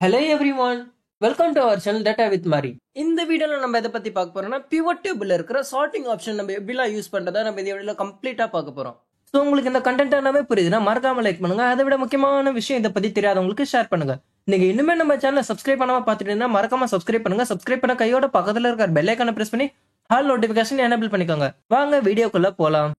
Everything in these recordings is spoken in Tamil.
Hello everyone, welcome to our channel Data with Mari. இந்த வீடியோல நம்ம எதை பத்தி பார்க்க போறோம்னா பிவட் டேபிள்ல இருக்கிற சார்ட்டிங் ஆப்ஷன் நம்ம எப்படிலாம் யூஸ் பண்றதா நம்ம இந்த வீடியோல கம்ப்ளீட்டா பார்க்க போறோம். ஸோ உங்களுக்கு இந்த கண்டென்ட் எல்லாமே புரியுதுன்னா மறக்காம லைக் பண்ணுங்க. அதை விட முக்கியமான விஷயம் இதை பத்தி தெரியாதவங்களுக்கு ஷேர் பண்ணுங்க. நீங்க இன்னுமே நம்ம சேனலை சப்ஸ்கிரைப் பண்ணாம பார்த்துட்டு இருந்தா மறக்காம சப்ஸ்கிரைப் பண்ணுங்க. சப்ஸ்கிரைப் பண்ண கையோட பக்கத்துல இருக்கிற பெல் ஐக்கானை பிரஸ் பண்ணி ஆல் நோட்டிபிகேஷன் எனேபிள் பண்ணிக்கோங்க. வாங்க வீடியோக்குள்ள போலாம்.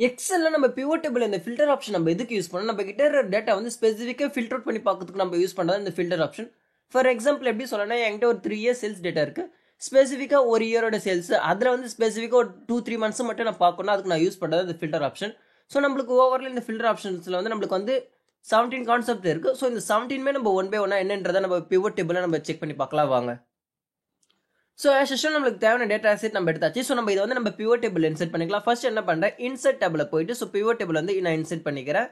எக்ஸல்ல நம்ம பிவட் டேபிள் இந்த ஃபில்டர் ஆப்ஷன் நம்ம எதுக்கு யூஸ் பண்ணோம்? நம்ம கிட்ட இருக்கிற டேட்டா வந்து ஸ்பெசிஃபிக்காக ஃபில்டர் அவுட் பண்ணி பார்க்கறதுக்கு நம்ம யூஸ் பண்ணுறது இந்த ஃபில்டர் ஆப்ஷன். ஃபார் எக்ஸாம்பிள் எப்படி சொல்லணும்னா என்கிட்ட ஒரு 3 இயர்ஸ் சேல்ஸ் டேட்டா இருக்கு. ஸ்பெசிஃபிக்காக ஒரு இயரோட சேல்ஸ் அதில் வந்து ஸ்பெசிஃபிக்காக ஒரு 2-3 மந்த்ஸ் மட்டும் நான் பார்க்கணும். அதுக்கு நான் யூஸ் பண்ணுறது இந்த ஃபில்டர் ஆப்ஷன். ஸோ நம்மளுக்கு ஓவரால் இந்த ஃபில்டர் ஆப்ஷன்ஸில் வந்து நம்மளுக்கு வந்து 17 கான்செப்ட் இருக்கு. ஸோ இந்த 17மே நம்ம ஒன் பை ஒன்னா என்னன்றதை நம்ம பிவட் டேபிளை நம்ம செக் பண்ணி பார்க்கலாம் வாங்க. ஸோ ஆஸ் யூஷுவல் நம்மளுக்கு தேவையான டேட்டா செட் நம்ம எடுத்தாச்சு. ஸோ நம்ம இதை வந்து நம்ம பிவட் டேபிள் இன்செர்ட் பண்ணிக்கலாம். ஃபர்ஸ்ட் என்ன பண்ணுறேன், இன்செர்ட் டேபிள் போயிட்டு ஸோ பிவட் டேபிள் வந்து நான் இன்செர்ட் பண்ணிக்கிறேன்.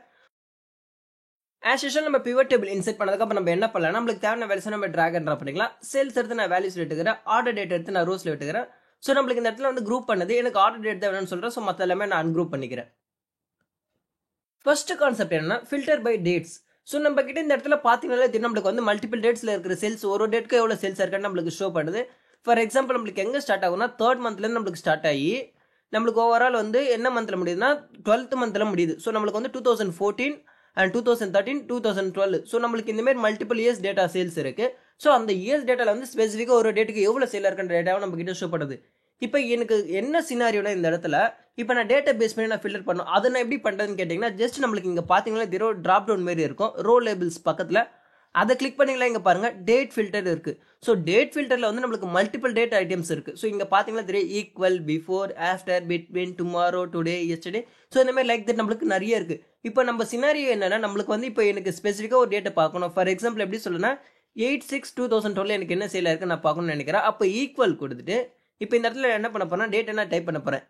ஆஸ் யூஷுவல் நம்ம பிவட் டேபிள் இன்செர்ட் பண்ணதுக்கப்புறம் நம்ம என்ன பண்ணலாம், நம்மளுக்கு தேவையான வேல்யூஸ் நம்ம ட்ராக் அண்ட் ட்ராப் பண்ணிக்கலாம். சேல்ஸ் எடுத்து நான் வேல்யூஸ் எடுத்துக்கிறேன், ஆர்டர் டேட் எடுத்து நான் ரோஸ்ல எடுத்துக்கிறேன். ஸோ நம்மளுக்கு இந்த இடத்துல வந்து குரூப் பண்ணது எனக்கு ஆர்டர் டேட் தான் வேணும்னு சொல்கிறேன். ஸோ மற்ற எல்லாமே நான் அன்குரூப் பண்ணிக்கிறேன். ஃபர்ஸ்ட் கான்செப்ட் என்னன்னா ஃபில்டர் பை டேட்ஸ். ஸோ நம்ம கிட்ட இந்த இடத்துல பார்த்தீங்கன்னா நம்மளுக்கு வந்து மல்டிபிள் டேட்ஸ்ல இருக்கிற சேல்ஸ் ஒரு டேட்க்கு எவ்வளோ சேல்ஸ் இருக்குன்னு நம்மளுக்கு ஷோ பண்ணுது. ஃபார் எக்ஸாம்பிள் நம்மளுக்கு எங்கே ஸ்டார்ட் ஆகும்னா 3rd மந்த்லேருந்து நம்மளுக்கு ஸ்டார்ட் ஆகி நம்மளுக்கு ஓவரால் வந்து என்ன மந்தில் முடியுதுன்னா 12th மந்த்ல முடியுது. ஸோ நம்மளுக்கு வந்து 2014 அண்ட் 2013 2012. ஸோ நம்மளுக்கு இந்த மாதிரி மல்டிபிள் இயர்ஸ் டேட்டா சேல்ஸ் இருக்கு. ஸோ அந்த இயர்ஸ் டேட்டாவில் வந்து ஸ்பெசிஃபிக்காக ஒரு டேட்டுக்கு எவ்வளோ சேல் இருக்குன்ற டேட்டாவை நம்ம கிட்ட ஷோ பண்ணுது. இப்போ எனக்கு என்ன சினாரியோனா இந்த இடத்துல இப்போ நான் டேட்டா பேஸ் பண்ணி நான் ஃபில்டர் பண்ணணும். அதை நான் எப்படி பண்ணுறதுன்னு கேட்டிங்கன்னா ஜஸ்ட் நம்மளுக்கு இங்கே பார்த்தீங்கன்னா ஜீரோ ட்ராப் டவுன் மாரி இருக்கும் ரோ லேபிள்ஸ் பக்கத்தில். அதை கிளிக் பண்ணிங்களா இங்கே பாருங்க டேட் ஃபில்டர் இருக்கு. ஸோ டேட் ஃபில்டரில் வந்து நம்மளுக்கு மல்டிபிள் டேட் ஐட்டம்ஸ் இருக்கு. ஸோ இங்கே பார்த்தீங்கன்னா தெரியும் equal, before, after, between, tomorrow, today, yesterday. So இந்த மாதிரி லைக் தட் நம்மளுக்கு நிறைய இருக்கு. இப்போ நம்ம சினாரியோ என்னன்னா நம்மளுக்கு வந்து இப்போ எனக்கு ஸ்பெசிஃபிக்காக ஒரு டேட்டை பார்க்கணும். ஃபார் எக்ஸாம்பிள் எப்படி சொல்லுன்னா 8/6/2012 எனக்கு என்ன சேல் இருக்கு நான் பார்க்கணும்னு நினைக்கிறேன். அப்போ ஈக்குவல் கொடுத்துட்டு இப்போ இந்த இடத்துல என்ன பண்ண போறேன், டேட் என்ன டைப் பண்ண போறேன்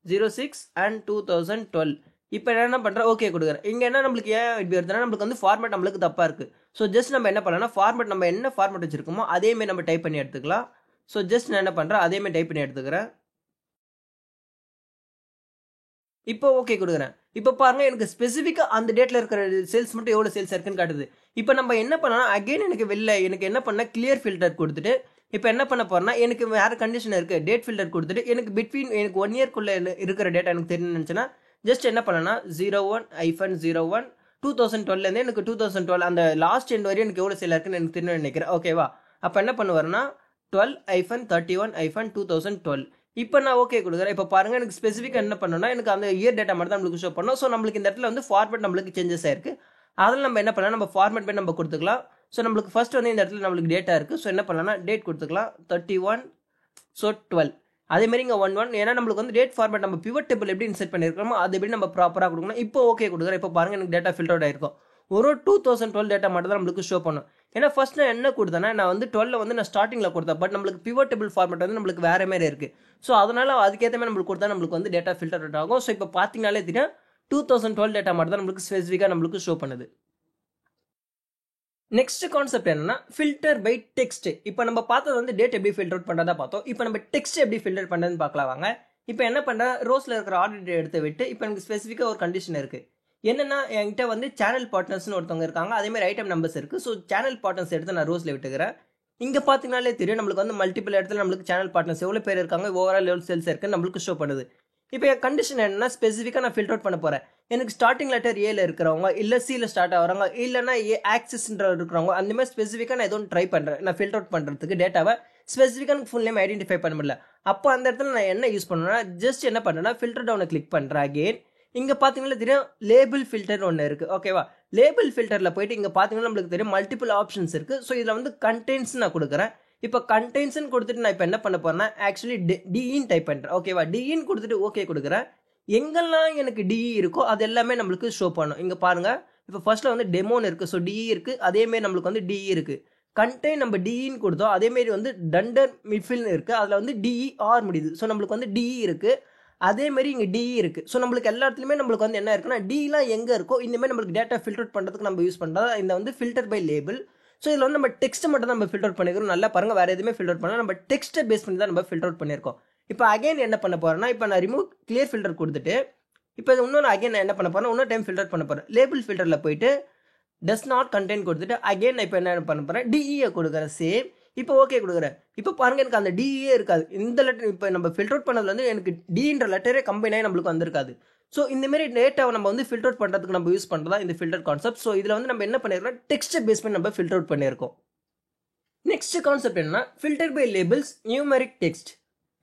8/06 and 2012. இப்போ என்ன பண்ணுறேன், ஓகே கொடுக்குறேன். இங்கே என்ன நம்மளுக்கு ஏன் இப்படி வருதுன்னா நம்மளுக்கு வந்து ஃபார்மேட் நம்மளுக்கு தப்பாக இருக்குது. ஸோ ஜஸ்ட் நம்ம என்ன பண்ணலாம்னா ஃபார்மேட் நம்ம என்ன ஃபார்மேட் வச்சிருக்கோமோ அதேமாரி நம்ம டைப் பண்ணி எடுத்துக்கலாம். ஸோ ஜஸ்ட் நான் என்ன பண்ணுறேன் அதேமாரி டைப் பண்ணி எடுத்துக்கிறேன். இப்போ ஓகே கொடுக்குறேன். இப்போ பாருங்க எனக்கு ஸ்பெசிஃபிக்காக அந்த டேட்டில் இருக்கிற சேல்ஸ் மட்டும் எவ்வளோ சேல்ஸ் இருக்குன்னு காட்டுது. இப்போ நம்ம என்ன பண்ணலாம் அகைன் எனக்கு எனக்கு என்ன பண்ண கிளியர் ஃபில்டர் கொடுத்துட்டு இப்போ என்ன பண்ண போறேன்னா எனக்கு வேற கண்டிஷன் இருக்கு டேட் ஃபில்டர் கொடுத்துட்டு எனக்கு பிட்வீன் எனக்கு 1 இயர்க்குள்ள இருக்கிற டேட்டா எனக்கு தெரியணும்னு நினச்சேன்னா ஜஸ்ட் என்ன பண்ணனா 01-01 2012 எனக்கு 2012 அந்த லாஸ்ட் எண்ட் வரையும் எனக்கு எவ்வளோ சேல் இருக்குன்னு எனக்கு தெரியும் நினைக்கிறேன். ஓகேவா, அப்போ என்ன பண்ணுவாருன்னா 12-31-2012. இப்போ நான் ஓகே கொடுக்குறேன். இப்போ பாருங்க எனக்கு ஸ்பெசிஃபிக்காக என்ன பண்ணணும்னா எனக்கு அந்த இயர் டேட்டா மட்டும் தான் நம்மளுக்கு ஷோ பண்ணணும். ஸோ நம்மளுக்கு இந்த இடத்துல வந்து ஃபார்மேட் நம்மளுக்கு சேஞ்சஸ் ஆயிருக்கு. அதில் நம்ம என்ன பண்ணலாம் நம்ம ஃபார்மேட் பண்ணி நம்ம கொடுத்துக்கலாம். ஸோ நம்மளுக்கு ஃபர்ஸ்ட் வந்து இந்த இடத்துல நம்மளுக்கு டேட்டா இருக்குது. ஸோ என்ன பண்ணலாம்னா டேட் கொடுத்துக்கலாம் 31/12. அதே மாதிரி இங்கே 11 ஏன்னா நம்மளுக்கு வந்து டேட் ஃபார்மேட் நம்ம பிவட் டேபிள் எப்படி இன்செர்ட் பண்ணியிருக்கோமோ அது எப்படி நம்ம ப்ராப்பராக கொடுக்கணும். இப்போ ஓகே கொடுக்குறேன். இப்போ பாருங்க எனக்கு டேட்டா ஃபில்டர் ஆயிருக்கும். ஒரு 2012 டேட்டா மட்டும் தான் நம்மளுக்கு ஷோ பண்ணும். ஏன்னா ஃபர்ஸ்ட் நான் என்ன கொடுத்தேன்னா நான் வந்து 12 வந்து நான் ஸ்டார்டிங்கில் கொடுத்தேன். பட் நம்மளுக்கு பிவட் டேபிள் ஃபார்மேட் வந்து நம்மளுக்கு வேற மாதிரி இருக்கு. ஸோ அதனால அதுக்கேற்ற மாதிரி நம்மளுக்கு கொடுத்தா நம்மளுக்கு வந்து டேட்டா ஃபில்டர் ஆகும். ஸோ இப்போ பார்த்தீங்கனாலே தெரியும் 2012 டேட்டா மட்டும் தான் நம்மளுக்கு ஸ்பெசிஃபிக்காக நம்மளுக்கு ஷோ பண்ணுது. நெக்ஸ்ட் கான்செப்ட் என்னன்னா ஃபில்டர் பை டெக்ஸ்ட். இப்போ நம்ம பார்த்தது வந்து டேட் எப்படி ஃபில்டர் அவுட் பண்ணுறதா பார்த்தோம். இப்போ நம்ம டெக்ஸ்ட் எப்படி ஃபில்டர் பண்ணுறதுன்னு பார்க்கலாம் வாங்க. இப்போ என்ன பண்ணுறேன் ரோஸ்ல இருக்கிற ஆர்டர் டேட் எடுத்து விட்டு இப்போ எனக்கு ஸ்பெசிஃபிக்காக ஒரு கண்டிஷன் இருக்கு. என்னன்னா என்கிட்ட வந்து சேனல் பார்ட்னர்ஸ்னு ஒருத்தவங்க இருக்காங்க, அதே மாதிரி ஐட்டம் நம்பர்ஸ் இருக்கு. ஸோ சேனல் பார்ட்னர்ஸ் எடுத்து நான் ரோஸ்ல விட்டுக்கிறேன். இங்கே பார்த்தீங்கனாலே தெரியும் நம்மளுக்கு வந்து மல்டிபிள் இடத்துல நம்மளுக்கு சேனல் பார்ட்னர்ஸ் எவ்வளோ பேர் இருக்காங்க, ஓவரால் எவ்வளோ சேல்ஸ் இருக்குன்னு நம்மளுக்கு ஷோ பண்ணுது. இப்போ என் கண்டிஷன் என்னன்னா ஸ்பெசிஃபிக்காக நான் ஃபில்டர் அவுட் பண்ண போறேன். எனக்கு ஸ்டார்டிங் லெட்டர் ஏல இருக்கிறவங்க இல்லை சியில் ஸ்டார்ட் ஆகிறவங்க இல்லைன்னா ஆக்சிஸ்ன்ற இருக்கிறவங்க அந்த மாதிரி ஸ்பெசிஃபிக்காக நான் எதுவும் ட்ரை பண்ணுறேன். நான் ஃபில்டர் அவுட் பண்ணுறதுக்கு டேட்டாவை ஸ்பெசிஃபிக்காக ஃபுல் நேம் ஐடென்டிஃபை பண்ண முடியல. அப்போ அந்த இடத்துல நான் என்ன யூஸ் பண்ணுவேன்னா ஜஸ்ட் என்ன பண்ணுறேன்னா ஃபில்டர் டவுனை கிளிக் பண்ணுறேன். அகெயின் இங்கே பார்த்தீங்கன்னா தெரியும் லேபிள் ஃபில்டர் ஒன்று இருக்குது. ஓகேவா, லேபிள் ஃபில்டரில் போயிட்டு இங்கே பார்த்தீங்கன்னா நம்மளுக்கு தெரியும் மல்டிபிள் ஆப்ஷன்ஸ் இருக்குது. ஸோ இதில் வந்து கண்டென்ட்ஸ் நான் கொடுக்குறேன். இப்போ கண்டென்ட்ஸ்ன்னு கொடுத்துட்டு நான் இப்போ என்ன பண்ண போறேன்னா ஆக்சுவலி டிஇன்னு டைப் பண்ணுறேன். ஓகேவா, டிஇன்னு கொடுத்துட்டு ஓகே கொடுக்குறேன். எங்கெல்லாம் எனக்கு டிஇ இருக்கோ அது எல்லாமே நம்மளுக்கு ஷோ பண்ணும். இங்கே பாருங்க இப்போ ஃபர்ஸ்ட்ல வந்து டெமோன்னு இருக்குது. ஸோ டிஇ இருக்குது. அதேமாரி நம்மளுக்கு வந்து டிஇ இருக்குது. கண்டென்ட் நம்ம டிஇன்னு கொடுத்தோம். அதேமாரி வந்து டண்டர் மிட்ஃபில்னு இருக்குது. அதில் வந்து டிஇஆர் முடியுது. ஸோ நம்மளுக்கு வந்து டிஇ இருக்குது. அதேமாரி இங்கே டிஇ இருக்குது. ஸோ நம்மளுக்கு எல்லா இடத்துலையுமே நம்மளுக்கு வந்து என்ன இருக்குன்னா டிலாம் எங்கே இருக்கோ இந்தமாதிரி நம்மளுக்கு டேட்டா ஃபில்டர் பண்ணுறதுக்கு நம்ம யூஸ் பண்ணுறது இந்த வந்து ஃபில்டர் பை லேபிள். ஸோ இதில் வந்து நம்ம டெக்ஸ்ட் மட்டும் தான் நம்ம ஃபில்டர் அவுட் பண்ணிக்கிறோம். நல்லா பாருங்க, வேறு எதுவுமே ஃபில்டர் அவுட் பண்ணல, நம்ம டெக்ஸ்ட்டை பேஸ் பண்ணி தான் நம்ம ஃபில்டர் அவுட் பண்ணியிருக்கோம். இப்போ அகைன் என்ன பண்ண போகிறேன்னா, இப்போ நான் ரிமூவ் கிளியர் ஃபில்டர் கொடுத்துட்டு இப்போ இன்னொன்று அகைன் நான் என்ன பண்ண போகிறேன், இன்னொரு டைம் ஃபில்டர் பண்ண போகிறேன். லேபிள் ஃபில்டரில் போயிட்டு டஸ் நாட் கண்டெயின் கொடுத்துட்டு அகைன் நான் இப்போ என்ன பண்ண போகிறேன், டிஇயை கொடுக்குறேன். சேம் இப்போ ஓகே கொடுக்குறேன். இப்போ பாருங்க, எனக்கு அந்த டிஏ இருக்காது. இந்த லெட்டர் இப்போ நம்ம ஃபில்டர் அவுட் பண்ணதுல வந்து எனக்கு டின்ற லெட்டரே கம்பைன் ஆகி நம்மளுக்கு வந்திருக்காது. ஸோ இந்தமாரி டேட்டாவை நம்ம வந்து ஃபில்டர் அவுட் பண்ணுறதுக்கு நம்ம யூஸ் பண்ணுறதா இந்த ஃபில்டர் கான்செப்ட். ஸோ இதில் வந்து நம்ம என்ன பண்ணியிருக்கோம், டெக்ஸ்ட்டை பேஸ் பண்ணி நம்ம ஃபில்டர் அவுட் பண்ணியிருக்கோம். நெக்ஸ்ட் கான்செப்ட் என்னன்னா, filter by labels numeric text.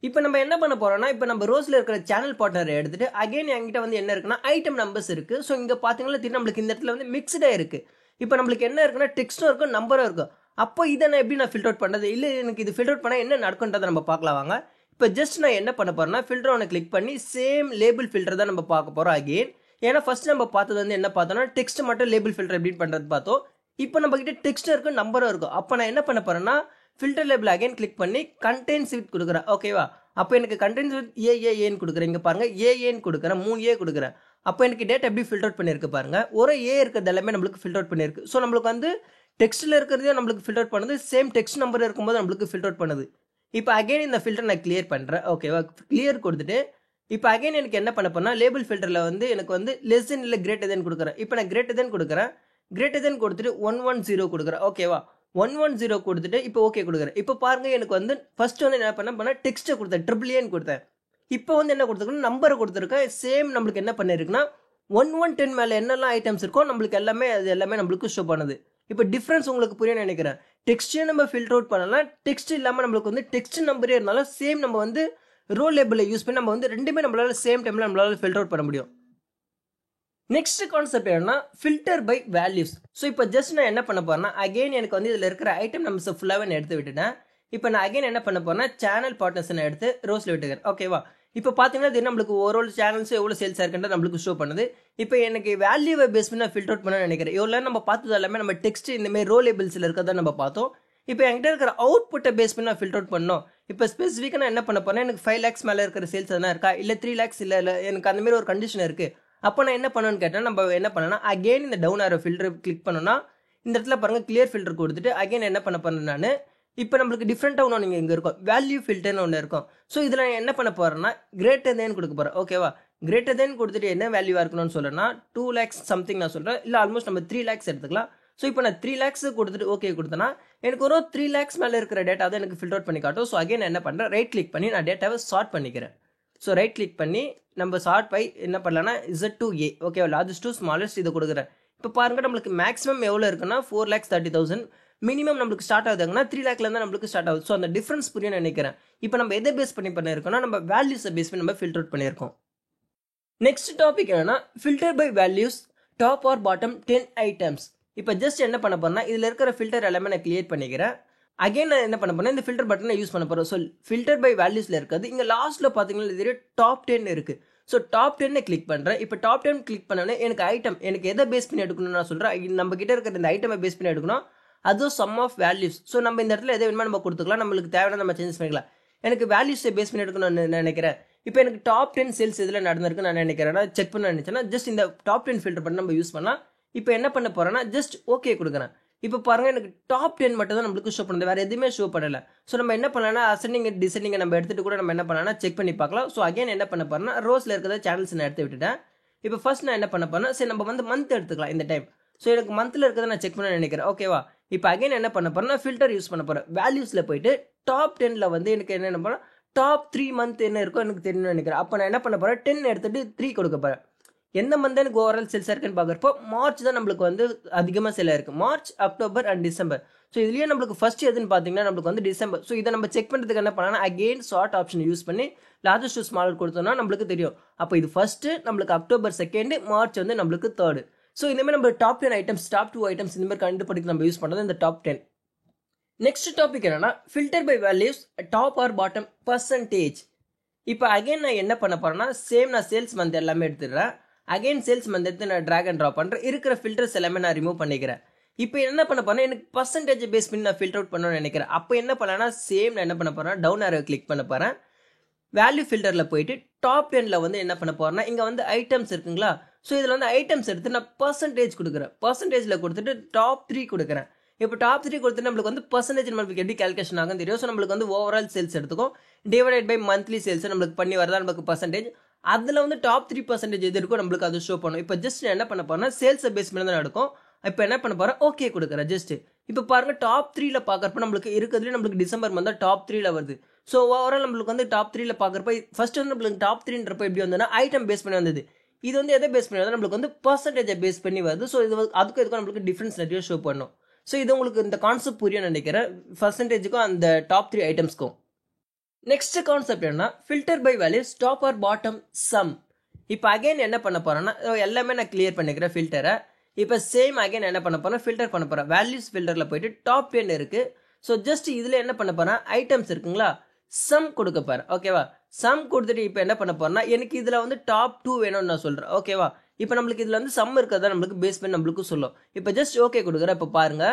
இப்போ நம்ம என்ன பண்ண போறோம்னா, இப்போ நம்ம ரோஸ்ல இருக்கிற சேனல் பார்ட்னரை எடுத்துட்டு அகைன் என்கிட்ட வந்து என்ன இருக்குன்னா ஐட்டம் நம்பர்ஸ் இருக்கு. ஸோ இங்கே பார்த்தீங்கன்னா திரும்ப நம்மளுக்கு இந்த இடத்துல வந்து மிக்ஸ்டாக இருக்கு. இப்போ நம்மளுக்கு என்ன இருக்குன்னா டெக்ஸ்டும் இருக்கும், நம்பரும் இருக்கும். அப்போ இதை நான் எப்படி நான் ஃபில்டர் அவுட் பண்ணுறது, இல்லை எனக்கு இது ஃபில்டர் அவுட் பண்ணால் என்ன நடக்குன்றதை நம்ம பார்க்கலாம் வாங்க. இப்போ ஜஸ்ட் நான் என்ன பண்ண போறேன்னா, ஃபில்டர் ஒன்று கிளிக் பண்ணி சேம் லேபிள் ஃபில்டர் தான் நம்ம பார்க்க போகிறோம் அகெயின். ஏன்னா ஃபர்ஸ்ட் நம்ம பார்த்தது வந்து என்ன பார்த்தோம்னா, டெக்ஸ்ட் மட்டும் லேபிள் ஃபில்டர் எப்படி பண்ணுறது பார்த்தோம். இப்போ நம்ம கிட்ட டெக்ஸ்ட் இருக்கும், நம்பரும் இருக்கும். அப்போ நான் என்ன பண்ண போறேன்னா, ஃபில்டர் லேபிள் அகைன் கிளிக் பண்ணி கண்டென்ட்ஸ் வித் கொடுக்குறேன். ஓகேவா, அப்போ எனக்கு கண்டென்ட்ஸ் வித் ஏஏஏன்னு கொடுக்குறேன். இங்கே பாருங்க, ஏஏன்னு கொடுக்குறேன், 3 ஏ கொடுக்குறேன். அப்போ எனக்கு டேட்டா எப்படி ஃபில்டர் அவுட் பண்ணியிருக்கு பாருங்க. ஒரு ஏ இருக்கிறது எல்லாமே நம்மளுக்கு ஃபில்டர் அவுட் பண்ணியிருக்கு. ஸோ நம்மளுக்கு வந்து டெக்ஸ்ட்டில் இருக்கிறதே நம்மளுக்கு ஃபில்டர் அவுட் பண்ணுது, சேம் டெக்ஸ்ட் நம்பர் இருக்கும்போது நம்மளுக்கு ஃபில்டர் அவுட் பண்ணுது. இப்போ அகைன் இந்த ஃபில்டர் நான் கிளியர் பண்ணுறேன். ஓகேவா, கிளியர் கொடுத்துட்டு இப்போ அகைன் எனக்கு என்ன பண்ண போனால், லேபிள் ஃபில்டரில் வந்து எனக்கு வந்து லெஸ் தென் இல்லை கிரேட்டர் தென் கொடுக்குறேன். இப்போ நான் கிரேட்டர் தென் கொடுக்குறேன். கிரேட்டர் தென் கொடுத்துட்டு 110 கொடுக்குறேன். ஓகேவா, 110 கொடுத்துட்டு இப்போ ஓகே கொடுக்குறேன். இப்போ பாருங்க, எனக்கு வந்து ஃபர்ஸ்ட் வந்து என்ன பண்ண டெக்ஸ்ட்டை கொடுத்தேன், ட்ரிபிள் கொடுத்தேன். இப்போ வந்து என்ன கொடுத்துருக்கேன், நம்பரை கொடுத்துருக்கேன். சேம் நம்மளுக்கு என்ன பண்ணிருக்குன்னா 1110 மேலே என்னெல்லாம் ஐட்டம்ஸ் இருக்கோ நம்மளுக்கு எல்லாமே அது எல்லாமே நம்மளுக்கு ஷோ பண்ணுது. இப்போ டிஃப்ரென்ஸ் உங்களுக்கு புரிய நினைக்கிறேன். டெக்ஸ்ட்டே நம்ம ஃபில்டர் அவுட் பண்ணலாம், டெக்ஸ்ட் இல்லாமல் நம்மளுக்கு வந்து டெக்ஸ்ட் நம்பரே இருந்தாலும் சேம் நம்ம வந்து ரோ லேபிளை யூஸ் பண்ணி நம்ம வந்து ரெண்டுமே நம்மளால சேம் டைமில் நம்மளால ஃபில்டர் அவுட் பண்ண முடியும். நெக்ஸ்ட் கான்செப்ட் என்னன்னா, ஃபில்டர் பை வேல்யூஸ். ஸோ இப்போ ஜஸ்ட் நான் என்ன பண்ண போறேன்னா, அகைன் எனக்கு வந்து இதில் இருக்கிற ஐட்டம் நம்பர்ஸ் ஃபுல்லாகவே நான் எடுத்து விட்டுட்டேன். இப்போ நான் அகைன் என்ன பண்ண போறேன்னா, சேனல் பார்ட்னர்ஸ் நான் எடுத்து ரோஸ்ல விட்டுக்கிறேன். ஓகேவா, இப்போ பார்த்தீங்கன்னா இது நம்மளுக்கு ஓவரால் சேனல்ஸ் எவ்வளோ சேல்ஸ் இருக்குன்றது நம்மளுக்கு ஷோ பண்ணுது. இப்போ எனக்கு வேல்யூவை பேஸ் பண்ணி நான் ஃபில்டர் அவுட் பண்ண நினைக்கிறேன். எவ்வளோ நம்ம பார்த்தது எல்லாமே நம்ம டெக்ஸ்ட் இந்த மாதிரி ரோ லேபிள்ஸில் இருக்கிறத நம்ம பார்த்தோம். இப்போ என்கிட்ட இருக்கிற அவுட்புட்டை பேஸ் பண்ணி நான் ஃபில்டர் அவுட் பண்ணோம். இப்போ ஸ்பெசிஃபிக்காக நான் என்ன பண்ண போறேன், எனக்கு 5 lakhs மேலே இருக்கிற சேல்ஸ் எதனா இருக்கா, இல்லை 3 lakhs இல்லை எனக்கு அந்த மாதிரி ஒரு கண்டிஷன் இருக்கு. அப்போ நான் என்ன பண்ணுவேன்னு கேட்டேன், நம்ம என்ன பண்ணேன்னா அகைன் இந்த டவுன் ஆரோ ஃபில்டர் கிளிக் பண்ணோன்னா இந்த இடத்துல பாருங்க கிளியர் ஃபில்டர் கொடுத்துட்டு அகைன் என்ன பண்ண போறேன் நான், இப்போ நம்மளுக்கு டிஃப்ரெண்ட்டாக ஒன்று நீங்கள் இங்கே இருக்கும், வேல்யூ ஃபில்டர்னு ஒன்று இருக்கும். ஸோ இதில் நான் என்ன பண்ண போறேன்னா கிரேட்டர் தேன் கொடுக்க போகிறேன். ஓகேவா, கிரேட்டர் தேன் கொடுத்துட்டு என்ன வேல்யூவாக இருக்கணும்னு சொல்கிறேன்னா 2 lakhs சம்திங் நான் சொல்கிறேன், இல்லை ஆல்மோஸ்ட் நம்ம 3 lakhs எடுத்துக்கலாம். ஸோ இப்போ நான் 3 lakhs கொடுத்துட்டு ஓகே கொடுத்தேன்னா எனக்கு ஒரு 3 lakhs மேலே இருக்கிற டேட்டா தான் எனக்கு ஃபில்டர் அவுட் பண்ணி காட்டும். ஸோ அகைன் என்ன பண்ணுறேன், ரைட் கிளிக் பண்ணி நான் டேட்டாவை சார்ட் பண்ணிக்கிறேன். ஸோ ரைட் கிளிக் பண்ணி நம்ம சார்ட் பை என்ன பண்ணலாம்னா Z2A. ஓகேவா, லார்ஜஸ்ட் டு ஸ்மாலஸ்ட் இதை கொடுக்குறேன். இப்போ பாருங்க நம்மளுக்கு மேக்ஸிமம் எவ்வளோ இருக்குன்னா 4,30,000, மினிமம் நம்மளுக்கு ஸ்டார்ட் ஆகுதுங்கன்னா 3 lakhல தான் நம்மளுக்கு ஸ்டார்ட் ஆகுது. ஸோ அந்த டிஃபரன்ஸ் புரியும் நினைக்கிறேன். இப்போ நம்ம எதை பேஸ் பண்ணி பண்ணியிருக்கோம்னா நம்ம வேல்யூஸை பேஸ் பண்ணி நம்ம ஃபில்டர் அவுட் பண்ணியிருக்கோம். நெக்ஸ்ட் டாபிக் என்னன்னா, filter by values top or bottom 10 items. இப்போ ஜஸ்ட் என்ன பண்ண போறேன்னா, இதில் இருக்கிற ஃபில்டர் எல்லாமே நான் கிளியர் பண்ணிக்கிறேன். அகைன் நான் என்ன பண்ண போறேன், இந்த ஃபில்டர் பட்டனை யூஸ் பண்ண போறேன். ஸோ ஃபில்டர் பை வேல்யூஸ்ல இருக்காது, இங்கே லாஸ்ட்ல பார்த்தீங்கன்னா இது டாப் 10 இருக்கு. ஸோ டாப் 10 கிளிக் பண்ணுறேன். இப்போ டாப் 10 கிளிக் பண்ணோன்னே எனக்கு ஐட்டம் எனக்கு எதை பேஸ் பண்ணி எடுக்கணும்னு நான் சொல்கிறேன். நம்ம கிட்ட இருக்கிற இந்த ஐட்டமை பேஸ் பண்ணி எடுக்கணும், அதுவும் சம் ஆஃப் வேல்யூஸ். ஸோ நம்ம இந்த இடத்துல எதை வேணுமோ நம்ம கொடுத்துக்கலாம், நம்மளுக்கு தேவையான நம்ம சேஞ்சஸ் பண்ணிக்கலாம். எனக்கு வேல்யூஸை பேஸ் பண்ணி எடுக்கணும்னு நினைக்கிறேன். இப்போ எனக்கு டாப் 10 சேல்ஸ் இதில் நடந்திருக்கு நான் நினைக்கிறேன், செக் பண்ண நினைச்சேன்னா ஜஸ்ட் இந்த டாப் 10 ஃபில்டர் பண்ணி நம்ம யூஸ் பண்ணலாம். இப்போ என்ன பண்ண போறேன்னா ஜஸ்ட் ஓகே கொடுக்குறேன். இப்போ பாருங்க எனக்கு டாப் 10 மட்டும் தான் நம்மளுக்கு ஷோ பண்ணுது, வேற எதுவுமே ஷோ பண்ணல. ஸோ நம்ம என்ன பண்ணலாம்னா அசெண்டிங் டிசெண்டிங் நம்ம எடுத்துட்டு கூட நம்ம என்ன பண்ணலாம்னா செக் பண்ணி பார்க்கலாம். ஸோ அகைன் என்ன பண்ண போறேன்னா ரோஸ்ல இருக்கிற சேனல்ஸ் நான் எடுத்து விட்டுட்டேன். இப்போ ஃபர்ஸ்ட் நான் என்ன பண்ண போறேன்னா சரி நம்ம வந்து மந்த் எடுத்துக்கலாம் இந்த டைம். ஸோ எனக்கு மந்த்ல இருக்கிறத நான் செக் பண்ண நினைக்கிறேன். ஓகேவா, இப்போ அகைன் என்ன பண்ண போறேன்னா ஃபில்டர் யூஸ் பண்ண போறேன். வேல்யூஸ்ல போயிட்டு டாப் 10ல வந்து எனக்கு என்ன பண்ண டாப் 3 மந்த் என்ன இருக்கோ எனக்கு தெரியும்னு நினைக்கிறேன். அப்போ நான் என்ன பண்ண போறேன் 10 எடுத்துட்டு 3 கொடுக்க போறேன். எந்த மந்த் எனக்கு ஓவரால் சேல்ஸ் இருக்குன்னு பார்க்குறப்போ மார்ச் தான் நம்மளுக்கு வந்து அதிகமாக சேல் ஆயிருக்கு. March, October and December. So இதுலேயே நம்மளுக்கு ஃபர்ஸ்ட் எதுன்னு பார்த்தீங்கன்னா நம்மளுக்கு வந்து டிசம்பர். ஸோ இதை நம்ம செக் பண்ணுறதுக்கு என்ன பண்ணலாம், அகெயின் ஷார்ட் ஆப்ஷன் யூஸ் பண்ணி லார்ஜஸ்ட் டு ஸ்மால் கொடுத்தோம்னா நம்மளுக்கு தெரியும். அப்போ இது ஃபர்ஸ்ட், நம்மளுக்கு அக்டோபர் 2, மார்ச் வந்து நம்மளுக்கு 3rd. ஸோ இந்த மாதிரி நம்ம டாப் 10 ஐட்டம்ஸ், டாப் 2 ஐட்டம்ஸ் இந்த மாதிரி கண்டுபிடிக்க நம்ம யூஸ் பண்ணுறது இந்த டாப் 10. நெக்ஸ்ட் டாபிக் என்னன்னா filter by values top or bottom percentage. இப்போ அகைன் நான் என்ன பண்ண போறேன்னா சேம் நான் சேல்ஸ் மந்த் எல்லாமே எடுத்துடுறேன். அகைன் சேல்ஸ் மந்த் எடுத்து நான் ட்ராக் அண்ட் ட்ராப் பண்ணுறேன். இருக்கிற ஃபில்டர்ஸ் எல்லாமே நான் ரிமூவ் பண்ணிக்கிறேன். இப்போ என்ன பண்ண போறேன், எனக்கு பர்சன்டேஜ் பேஸ் பண்ணி நான் ஃபில்டர் அவுட் பண்ணணும்னு நினைக்கிறேன். அப்போ என்ன பண்ணலாம்னா சேம் நான் என்ன பண்ண போறேன், டவுன் ஆரோ கிளிக் பண்ண போறேன். வேல்யூ ஃபில்டரில் போயிட்டு டாப் 10ல வந்து என்ன பண்ண போறேன்னா இங்கே வந்து ஐட்டம்ஸ் இருக்குங்களா. ஸோ இதில் வந்து ஐட்டம்ஸ் எடுத்து நான் பர்சன்டேஜ் கொடுக்குறேன். பர்சன்டேஜில் கொடுத்துட்டு டாப் 3 கொடுக்குறேன். இப்போ டாப் 3 கொடுத்து நம்மளுக்கு வந்து பர்சன்டேஜ் நம்மளுக்கு எப்படி கால்குலேஷன் ஆகும் தெரியும். ஸோ நம்மளுக்கு வந்து ஓவரால் சேல்ஸ் எடுத்துக்கும், டிவைடட் பை மந்த்லி சேல்ஸ் நம்மளுக்கு பண்ணி வரதா நம்மளுக்கு பர்சன்டேஜ். அதில் வந்து டாப் 3% எது இருக்கும் நம்மளுக்கு அது ஷோ பண்ணும். இப்போ ஜஸ்ட் என்ன பண்ண போறேன்னா சேல்ஸை பேஸ் பண்ணி தான் நடக்கும். இப்போ என்ன பண்ண போறேன், ஓகே கொடுக்குறேன் ஜஸ்ட். இப்போ பாருங்க டாப் 3ல பார்க்குறப்ப நம்மளுக்கு இருக்கிறதுல நம்மளுக்கு டிசம்பர் மந்த் டாப் 3ல வருது. ஸோ ஓவரால் நம்மளுக்கு வந்து டாப் 3ல பார்க்குறப்ப ஃபர்ஸ்ட் வந்து நம்மளுக்கு டாப் 3ன்றப்ப எப்படி வந்ததுன்னா ஐட்டம் பேஸ் பண்ணி வந்தது. இது வந்து எதை பேஸ் பண்ணி வந்தால் நம்மளுக்கு வந்து பர்சன்டேஜை பேஸ் பண்ணி வருது. ஸோ இது அதுக்கும் இதுக்கும் நம்மளுக்கு டிஃப்ரென்ஸ் நிறைய ஷோ பண்ணும். ஸோ இது உங்களுக்கு இந்த கான்செப்ட் புரியும் நினைக்கிறேன், பர்சன்டேஜுக்கும் அந்த டாப் 3 ஐட்டம்ஸ்க்கும். நெக்ஸ்ட் கான்செப்ட் என்ன, filter by values top or bottom sum. இப்போ அகைன் என்ன பண்ண போறேன்னா எல்லாமே நான் கிளியர் பண்ணிக்கிறேன் ஃபில்டரை. இப்போ சேம் அகைன் என்ன பண்ண போறேன், ஃபில்டர் பண்ண போறேன். வேல்யூஸ் ஃபில்டரில் போயிட்டு டாப் 10 இருக்கு. ஸோ ஜஸ்ட் இதில் என்ன பண்ண போறேன், ஐட்டம்ஸ் இருக்குங்களா, சம் கொடுக்க போறேன். ஓகேவா, சம் கொடுத்துட்டு இப்போ என்ன பண்ண போறேன்னா எனக்கு இதில் வந்து டாப் 2 வேணும்னு நான் சொல்கிறேன். ஓகேவா, இப்போ நம்மளுக்கு இதில் வந்து சம் இருக்கிறதா நம்மளுக்கு பேஸ் பண்ணி நம்மளுக்கு சொல்லும். இப்போ ஜஸ்ட் ஓகே கொடுக்குறேன். இப்போ பாருங்க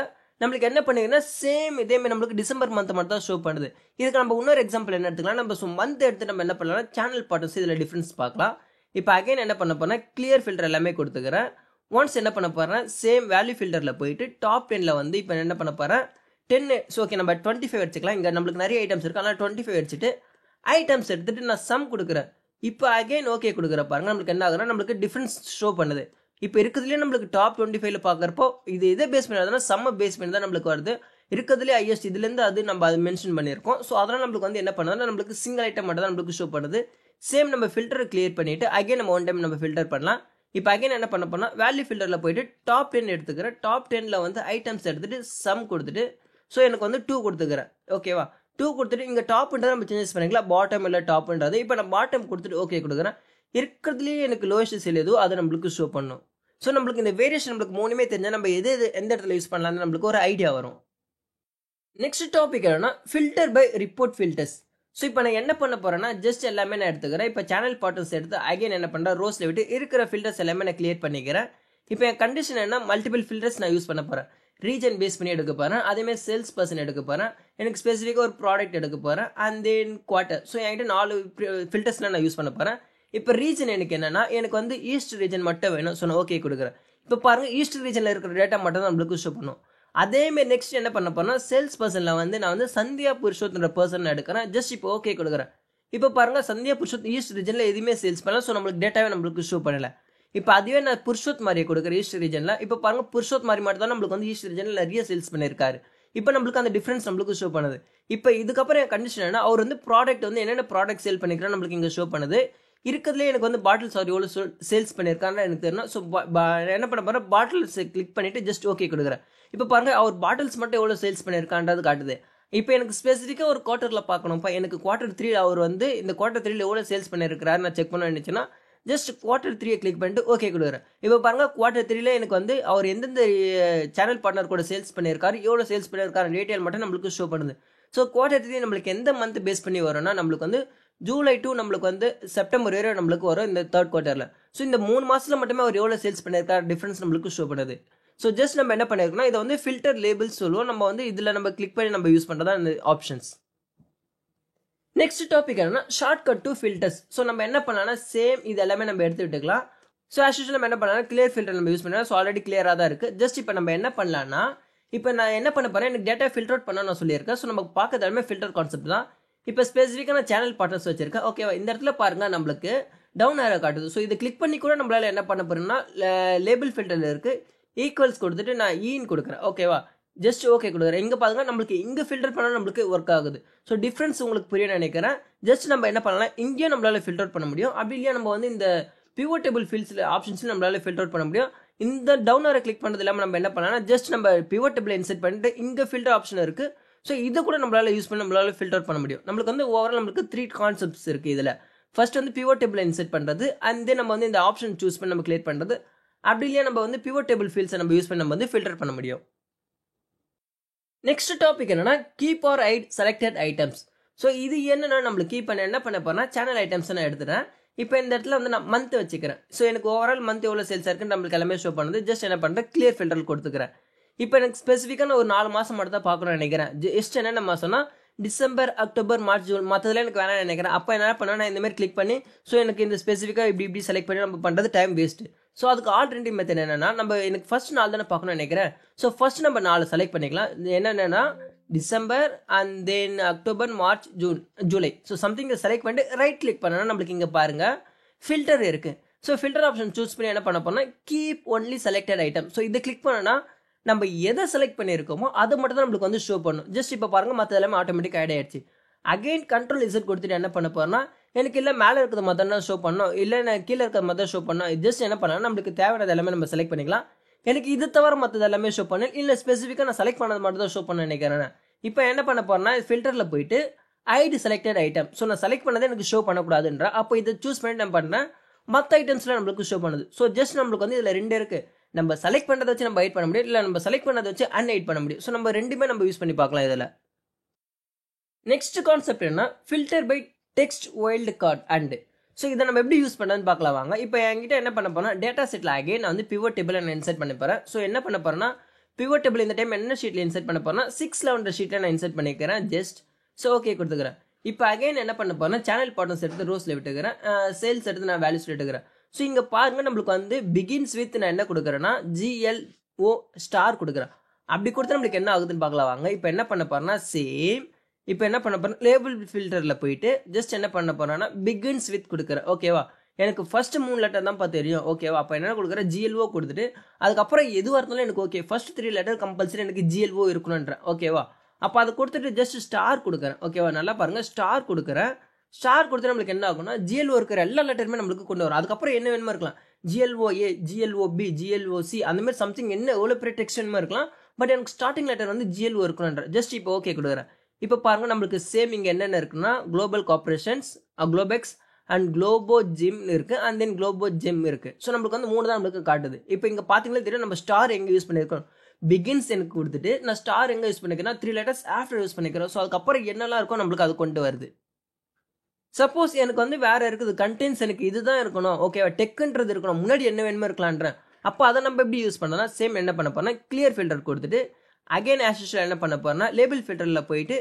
நம்மளுக்கு என்ன பண்ணுங்கன்னா சேம் இதேமாதிரி நம்மளுக்கு டிசம்பர் மந்த் மட்டும் தான் ஷோ பண்ணுது. இதுக்கு நம்ம இன்னொரு எக்ஸாம்பிள் என்ன எடுத்துக்கலாம், நம்ம மந்த் எடுத்து நம்ம என்ன பண்ணலாம், சேனல் பார்ட்ஸ் இதில் டிஃப்ரென்ஸ் பார்க்கலாம். இப்போ அகைன் என்ன பண்ண போறேன், கிளியர் ஃபில்டர் எல்லாமே கொடுத்துக்கிறேன். ஒன்ஸ் என்ன பண்ண போறேன், சேம் வேல்யூ ஃபில்டரில் போயிட்டு டாப் 10ல வந்து இப்போ என்ன பண்ண போறேன் 10. ஓகே நம்ம 25 எடுத்துக்கலாம். இங்கே நம்மளுக்கு நிறைய ஐட்டம்ஸ் இருக்கு, ஆனால் 25 எடுத்துட்டு ஐட்டம்ஸ் எடுத்துட்டு நான் சம் கொடுக்குறேன். இப்போ அகைன் ஓகே கொடுக்குற பாருங்க நம்மளுக்கு என்ன ஆகுதுன்னா நம்மளுக்கு டிஃப்ரென்ஸ் ஷோ பண்ணுது. இப்போ இருக்கிறதுலேயே நம்மளுக்கு டாப் 25ல பார்க்குறப்போ இது எதை பேஸ் பண்ணி சம்ம பேஸ் பண்ணி தான் நம்மளுக்கு வருது. இருக்கிறதுலே ஹையஸ்ட் இதுலேருந்து அது நம்ம அது மென்ஷன் பண்ணியிருக்கோம். ஸோ அதனால் நம்மளுக்கு வந்து என்ன பண்ணுதுன்னா நம்மளுக்கு சிங்கிள் ஐட்டம் மட்டும் தான் நம்மளுக்கு ஷோ பண்ணுது. சேம் நம்ம ஃபில்டரை கிளியர் பண்ணிட்டு அகைன் நம்ம ஒன் டைம் நம்ம ஃபில்டர் பண்ணலாம். இப்போ அகைன் என்ன பண்ண போனால் வேல்யூ ஃபில்டரில் போயிட்டு டாப் 10 எடுத்துக்கிறேன். டாப் 10ல வந்து ஐட்டம்ஸ் எடுத்துட்டு சம் கொடுத்துட்டு ஸோ எனக்கு வந்து 2 கொடுத்துக்கிறேன். ஓகேவா, 2 கொடுத்துட்டு இங்கே டாப்ன்றது நம்ம சேஞ்சஸ் பண்ணிக்கலாம், பாட்டம் இல்லை டாப்ன்றது. இப்போ நான் பாட்டம் கொடுத்துட்டு ஓகே கொடுக்குறேன். இருக்கிறதுலேயே எனக்கு லோயஸ்ட் சேல் எதுவோ அதை நம்மளுக்கு ஷோ பண்ணும். ஸோ நம்மளுக்கு இந்த வேரியேஷன் நம்மளுக்கு மூணுமே தெரிஞ்சால் நம்ம எது எந்த இடத்துல யூஸ் பண்ணலாம்னு நம்மளுக்கு ஒரு ஐடியா வரும். நெக்ஸ்ட் டாபிக் என்னன்னா filter by report filters. So இப்போ நான் என்ன பண்ண போறேன்னா ஜஸ்ட் எல்லாமே நான் எடுத்துக்கிறேன். இப்போ சேனல் பார்ட்ஸ் எடுத்து அகைன் என்ன பண்ணுறேன், ரோஸ்ல விட்டு இருக்கிற ஃபில்டர்ஸ் எல்லாமே நான் கிளியர் பண்ணிக்கிறேன். இப்போ என் கண்டிஷன் என்ன, மல்டிபிள் ஃபில்டர்ஸ் நான் யூஸ் பண்ண போறேன். ரீஜன் பேஸ் பண்ணி எடுக்க போறேன், அதேமாதிரி சேல்ஸ் பர்சன் எடுக்க போறேன், எனக்கு ஸ்பெசிஃபிக்காக ஒரு ப்ராடக்ட் எடுக்க போறேன், அண்ட் தென் குவார்ட்டர். ஸோ என்கிட்ட 4 ஃபில்டர்ஸ்லாம் நான் யூஸ் பண்ண போறேன். இப்போ ரீஜன் எனக்கு என்னன்னா எனக்கு வந்து ஈஸ்ட் ரீஜன் மட்டும் வேணும். ஸோ நான் ஓகே கொடுக்குறேன். இப்போ பாருங்க ஈஸ்ட் ரீஜனில் இருக்கிற டேட்டா மட்டும் தான் நம்மளுக்கு ஷோ பண்ணும். அதேமாரி நெக்ஸ்ட் என்ன பண்ண போறேன்னா சேல்ஸ் பர்சனில் வந்து நான் வந்து சந்தியா புருஷோத்ன்ற பர்சன் எடுக்கிறேன். ஜஸ்ட் இப்போ ஓகே கொடுக்குறேன். இப்போ பாருங்க சந்தியா புருஷோத் ஈஸ்ட் ரீஜனில் எதுவுமே சேல்ஸ் பண்ணல. ஸோ நம்மளுக்கு டேட்டாவே நம்மளுக்கு ஷோ பண்ணல. இப்போ அதுவே நான் புருஷோத் மாதிரியே கொடுக்குறேன் ஈஸ்ட் ரீஜனில். இப்போ பாருங்க புருஷோத் மாதிரி மட்டும் தான் நம்மளுக்கு வந்து ஈஸ்ட் ரீஜனில் நிறைய சேல்ஸ் பண்ணியிருக்காரு. இப்போ நம்மளுக்கு அந்த டிஃபரன்ஸ் நம்மளுக்கு ஷோ பண்ணுது. இப்போ இதுக்கப்புறம் என் கண்டிஷன் என்ன, அவர் வந்து ப்ராடக்ட் வந்து என்னென்ன ப்ராடக்ட் சேல் பண்ணிக்கிறேன் நம்மளுக்கு இங்கே ஷோ பண்ணுது. இருக்கிறதுலே எனக்கு வந்து பாட்டில்ஸ் அவர் எவ்வளோ சேல்ஸ் பண்ணியிருக்காருன்னு எனக்கு தெரியணும். ஸோ என்ன பண்ண போறேன், பாட்டில்ஸ் கிளிக் பண்ணிட்டு ஜஸ்ட் ஓகே கொடுக்குறேன். இப்போ பாருங்க அவர் பாட்டில்ஸ் மட்டும் எவ்வளோ சேல்ஸ் பண்ணியிருக்கான்றது காட்டுது. இப்போ எனக்கு ஸ்பெசிஃபிக்காக ஒரு குவார்ட்டரில் பார்க்கணும்ப்பா, எனக்கு குவார்ட்டர் 3 அவர் வந்து இந்த குவார்ட்டர் 3 எவ்வளோ சேல்ஸ் பண்ணியிருக்கிறாரு நான் செக் பண்ண நினைச்சுன்னா ஜஸ்ட் குவார்ட்டர் 3 கிளிக் பண்ணிட்டு ஓகே கொடுக்குறேன். இப்போ பாருங்க குவார்ட்டர் 3ல எனக்கு வந்து அவர் எந்தெந்த சேனல் பார்ட்னர் கூட சேல்ஸ் பண்ணியிருக்காரு, எவ்வளோ சேல்ஸ் பண்ணியிருக்காரு டீட்டெயில் மட்டும் நம்மளுக்கு ஷோ பண்ணுது. ஸோ குவார்ட்டர் 3 நம்மளுக்கு எந்த மந்த் பேஸ் பண்ணி வரும்னா நம்மளுக்கு வந்து ஜூலை டு நம்மளுக்கு வந்து செப்டம்பர் வரை நம்மளுக்கு வரும் இந்த தேர்ட் குவார்ட்டரில். ஸோ இந்த 3 மாசத்துல மட்டுமே அவர் எவ்வளோ சேல்ஸ் பண்ணியிருக்காரு டிஃபரன்ஸ் நம்மளுக்கு ஷோ பண்ணுது. ஸோ ஜஸ்ட் நம்ம என்ன பண்ணிருக்கோம்னா இதை வந்து ஃபில்டர் லேபிள்ஸ் சொல்லுவோம். நம்ம வந்து இதில் நம்ம கிளிக் பண்ணி நம்ம யூஸ் பண்ணுறதா இந்த ஆப்ஷன்ஸ். நெக்ஸ்ட் டாபிக் என்னன்னா short cut to filters. So நம்ம என்ன பண்ணலாம்னா சேம் இது எல்லாமே நம்ம எடுத்து விட்டுக்கலாம். ஸோ ஆஸ் யூஷுவல் நம்ம என்ன பண்ணலாம், கிளியர் ஃபில்டர் நம்ம யூஸ் பண்ணலாம். ஸோ ஆல்ரெடி கிளியராக தான் இருக்குது. ஜஸ்ட் இப்போ நம்ம என்ன பண்ணலாம்னா இப்போ நான் என்ன பண்ண போறேன், எனக்கு டேட்டா ஃபில்டர் அவுட் பண்ண நான் சொல்லியிருக்கேன். ஸோ நம்ம பார்க்கறது எல்லாமே ஃபில்டர் கான்செப்ட் தான். இப்போ ஸ்பெசிஃபிக்காக நான் சேனல் பார்ட்னர்ஸ் வச்சிருக்கேன். ஓகேவா, இந்த இடத்துல பாருங்க நம்மளுக்கு டவுன் ஆரோ காட்டுது. ஸோ இதை கிளிக் பண்ணி கூட நம்மளால என்ன பண்ண போறோம்னா லேபிள் ஃபில்டர்ல இருக்கு ஈக்குவல்ஸ் கொடுத்துட்டு நான் ஈன்னு கொடுக்குறேன். ஓகேவா, ஜஸ்ட் ஓகே கொடுக்குறேன். இங்கே பாருங்க நம்மளுக்கு இங்கே ஃபில்டர் பண்ணால் நம்மளுக்கு ஒர்க் ஆகுது. ஸோ டிஃப்ரென்ஸ் உங்களுக்கு புரிய நினைக்கிறேன். ஜஸ்ட் நம்ம என்ன பண்ணலாம், இங்கேயும் நம்மளால ஃபில்டர் பண்ண முடியும். அப்படி இல்லையா நம்ம வந்து இந்த பிவோட்டபிள் ஃபீல்ட்ஸில் ஆப்ஷன்ஸில் நம்மளால ஃபில்டர் பண்ண முடியும். இந்த டவுன் ஆரோ கிளிக் பண்ணுறது இல்லாமல் நம்ம என்ன பண்ணலாம், ஜஸ்ட் நம்ம பிவோட்டபிள் இன்செர்ட் பண்ணிட்டு இங்கே ஃபில்டர் ஆப்ஷன் இருக்கு. ஸோ இதை கூட நம்மளால யூஸ் பண்ணி நம்மளால ஃபில்டர் பண்ண முடியும். நம்மளுக்கு வந்து ஓவரால் நம்மளுக்கு 3 கான்செப்ட்ஸ் இருக்கு இதில். ஃபர்ஸ்ட் வந்து பிவோட்டபிள் இன்செர்ட் பண்ணுறது, அண்ட் தென் நம்ம வந்து இந்த ஆப்ஷன் சூஸ் பண்ணி நம்ம கிளியர் பண்ணுறது. அப்படி இல்லையா நம்ம வந்து பிவோட்டபிள் ஃபீல்ட்ஸை நம்ம யூஸ் பண்ணி நம்ம வந்து ஃபில்டர் பண்ண முடியும். நெக்ஸ்ட் டாபிக் என்னன்னா keep or hide selected items. So இது என்னன்னா நம்மளுக்கு கீப் பண்ண என்ன பண்ண போறேன்னா சேனல் ஐட்டம்ஸ் நான் எடுத்துறேன். இப்போ இந்த இடத்துல வந்து நான் மந்த் வச்சுக்கிறேன். ஸோ எனக்கு ஓவரால் மந்த் எவ்வளோ சேல்ஸ் இருக்குன்னு நம்மளுக்கு எல்லாமே ஷோ பண்ணுது. ஜஸ்ட் என்ன பண்ணுறேன், கிளியர் ஃபில்டர் கொடுத்துக்கிறேன். இப்போ எனக்கு ஸ்பெசிஃபிக்கான ஒரு 4 மாதம் மட்டும் தான் பார்க்கணும்னு நினைக்கிறேன். ஜஸ்ட் என்னென்ன மாதம்னா டிசம்பர், அக்டோபர், மார்ச், ஜூன் மற்றதெல்லாம் எனக்கு வேணாம்னு நினைக்கிறேன். அப்போ என்ன பண்ணுவேன், நான் இந்த மாதிரி கிளிக் பண்ணி ஸோ எனக்கு இந்த ஸ்பெசிஃபிக்காக இப்படி செலக்ட் பண்ணி நம்ம பண்ணுறது டைம் வேஸ்ட்டு. ஸோ அதுக்கு ஆல்டர்னேட்டிவ் மெத்தட் என்னன்னா, நம்ம எனக்கு ஃபர்ஸ்ட் 4 தானே பார்க்கணும்னு நினைக்கிறேன். ஸோ ஃபர்ஸ்ட் நம்ம 4 செலக்ட் பண்ணிக்கலாம். என்னென்னா December and then October, March, July. So something select பண்ணிட்டு ரைட் கிளிக் பண்ணனா நம்மளுக்கு இங்கே பாருங்க ஃபில்டர் இருக்கு. ஸோ ஃபில்டர் ஆப்ஷன் சூஸ் பண்ணி என்ன பண்ண போறோம்னா keep only selected item. So இதை கிளிக் பண்ணனா நம்ம எதை செலக்ட் பண்ணியிருக்கோமோ அதை மட்டும் தான் நம்மளுக்கு வந்து ஷோ பண்ணும். ஜஸ்ட் இப்போ பாருங்க மற்ற எல்லாமே ஆட்டோமேட்டிக் ஆட் ஆயிடுச்சு. அகைன் கண்ட்ரோல் இசட் கொடுத்துட்டு என்ன பண்ண போறோம்னா எனக்கு இல்லை மேலே இருக்கிற மாதிரி தான் ஷோ பண்ணோம், இல்லை நான் கீழே இருக்கிற மாதிரி தான் ஷோ பண்ணோம். ஜஸ்ட் என்ன பண்ணலாம், நம்மளுக்கு தேவையானது எல்லாமே நம்ம செலக்ட் பண்ணிக்கலாம். எனக்கு இது தவிர மற்றது எல்லாமே ஷோ பண்ணு, இல்லை ஸ்பெசிஃபிக்காக நான் செலக்ட் பண்ணது மட்டும் தான் ஷோ பண்ண நினைக்கிறேன். இப்போ என்ன பண்ண போறேன்னா ஃபில்டரில் போயிட்டு ஐடி செலக்டட் ஐட்டம். ஸோ நான் செலக்ட் பண்ணதை எனக்கு ஷோ பண்ணக்கூடாதுன்ற அப்போ இதை சூஸ் பண்ணிட்டு நான் பண்ணேன் மற்ற ஐட்டம்ஸ்லாம் நம்மளுக்கு ஷோ பண்ணுது. ஸோ ஜஸ்ட் நம்மளுக்கு வந்து இதில் 2 இருக்கு. நம்ம செலக்ட் பண்ணுறதை வச்சு நம்ம ஹைட் பண்ண முடியும், இல்லை நம்ம செலக்ட் பண்ணதை வச்சு அன்ஹைட் பண்ண முடியும். ஸோ நம்ம ரெண்டுமே நம்ம யூஸ் பண்ணி பார்க்கலாம் இதில். நெக்ஸ்ட் கான்செப்ட் என்ன, filter by text wild card and. So இதை நம்ம எப்படி யூஸ் பண்ணுறதுன்னு பார்க்கலாம் வாங்க. இப்போ என்கிட்ட என்ன பண்ண போறேன்னா டேட்டா செட்டில் அகைன் நான் வந்து பிவட் டேபிள் நான் இன்சர்ட் பண்ண போகிறேன். ஸோ என்ன பண்ண போறேன்னா பிவட் டேபிள் இந்த டைம் என்ன ஷீட்டில் இன்சர்ட் பண்ண போறேன்னா 611 ஷீட்டில் நான் இன்சர்ட் பண்ணிக்கிறேன் ஜஸ்ட். ஸோ ஓகே கொடுத்துக்கிறேன். இப்போ அகைன் என்ன பண்ண போறேன்னா சேனல் பார்ட்னர்ஸ் எடுத்து ரோஸில் விட்டுக்கிறேன், சேல்ஸ் எடுத்து நான் வேல்யூஸ் விட்டுக்கிறேன். ஸோ இங்கே பாருங்க நம்மளுக்கு வந்து பிகின்ஸ் வித் நான் என்ன கொடுக்குறேன்னா GLO ஸ்டார் கொடுக்குறேன். அப்படி கொடுத்தா நம்மளுக்கு என்ன ஆகுதுன்னு பார்க்கலாம் வாங்க. இப்போ என்ன பண்ண போறேன்னா சேம் இப்போ என்ன பண்ண போறேன் லேபிள் ஃபில்டரில் போயிட்டு ஜஸ்ட் என்ன பண்ண போறேன்னா பிகின்ஸ் வித் கொடுக்குறேன். ஓகேவா, எனக்கு ஃபர்ஸ்ட் 3 லெட்டர் தான் தெரியும். ஓகேவா, அப்போ என்ன கொடுக்குறேன் GLO கொடுத்துட்டு அதுக்கப்புறம் எதுவாக இருந்தாலும் எனக்கு ஓகே ஃபர்ஸ்ட் 3 லெட்டர் கம்பல்சரி எனக்கு GLO இருக்கணுன்றேன். ஓகேவா, அப்போ அதை கொடுத்துட்டு ஜஸ்ட் ஸ்டார் கொடுக்குறேன். ஓகேவா, நல்லா பாருங்க ஸ்டார் கொடுக்குறேன். ஸ்டார் கொடுத்து நம்மளுக்கு என்ன ஆகும்னா GLO இருக்கிற எல்லா லெட்டருமே நம்மளுக்கு கொண்டு வரும். அதுக்கப்புறம் என்ன வேணுமா இருக்கலாம், GLOA, GLOB, GLOC அந்த மாதிரி சம்திங் என்ன எவ்வளோ பெரிய டெக்ஸ்ட் வேணுமா இருக்கலாம். பட் எனக்கு ஸ்டார்டிங் லெட்டர் வந்து GLO இருக்கணுன்ற ஜஸ்ட் இப்போ ஓகே கொடுக்குறேன். இப்போ பாருங்க நம்மளுக்கு சேம் இங்கே என்னென்ன இருக்குன்னா global corporations, குளோபெக்ஸ் and Globo gym இருக்கு அண்ட் தென் குளோபோ ஜிம் இருக்கு. ஸோ நம்மளுக்கு வந்து 3 தான் நம்மளுக்கு காட்டுது. இப்போ இங்கே பார்த்தீங்கன்னா தெரியும் நம்ம ஸ்டார் எங்கே யூஸ் பண்ணியிருக்கோம், பிகின்ஸ் எனக்கு கொடுத்துட்டு நான் ஸ்டார் எங்கே யூஸ் பண்ணிக்கிறேன் 3 லெட்டர்ஸ் ஆஃப்டர் யூஸ் பண்ணிக்கிறோம். ஸோ அதுக்கப்புறம் என்னெல்லாம் இருக்கும் நம்மளுக்கு அது கொண்டு வருது. சப்போஸ் எனக்கு வந்து வேற இருக்குது கண்டென்ட்ஸ் எனக்கு இதுதான் இருக்கணும், ஓகேவா டெக்குன்றது இருக்கணும், முன்னாடி என்ன வேணுமோ இருக்கலான்றேன். அப்போ அதை நம்ம எப்படி யூஸ் பண்ணனா சேம் என்ன பண்ண போறோம்னா கிளியர் ஃபில்டர் கொடுத்துட்டு அகைன் ஆஸ் யூஷுவல் என்ன பண்ண போறேன்னா லேபிள் ஃபில்டரில் போயிட்டு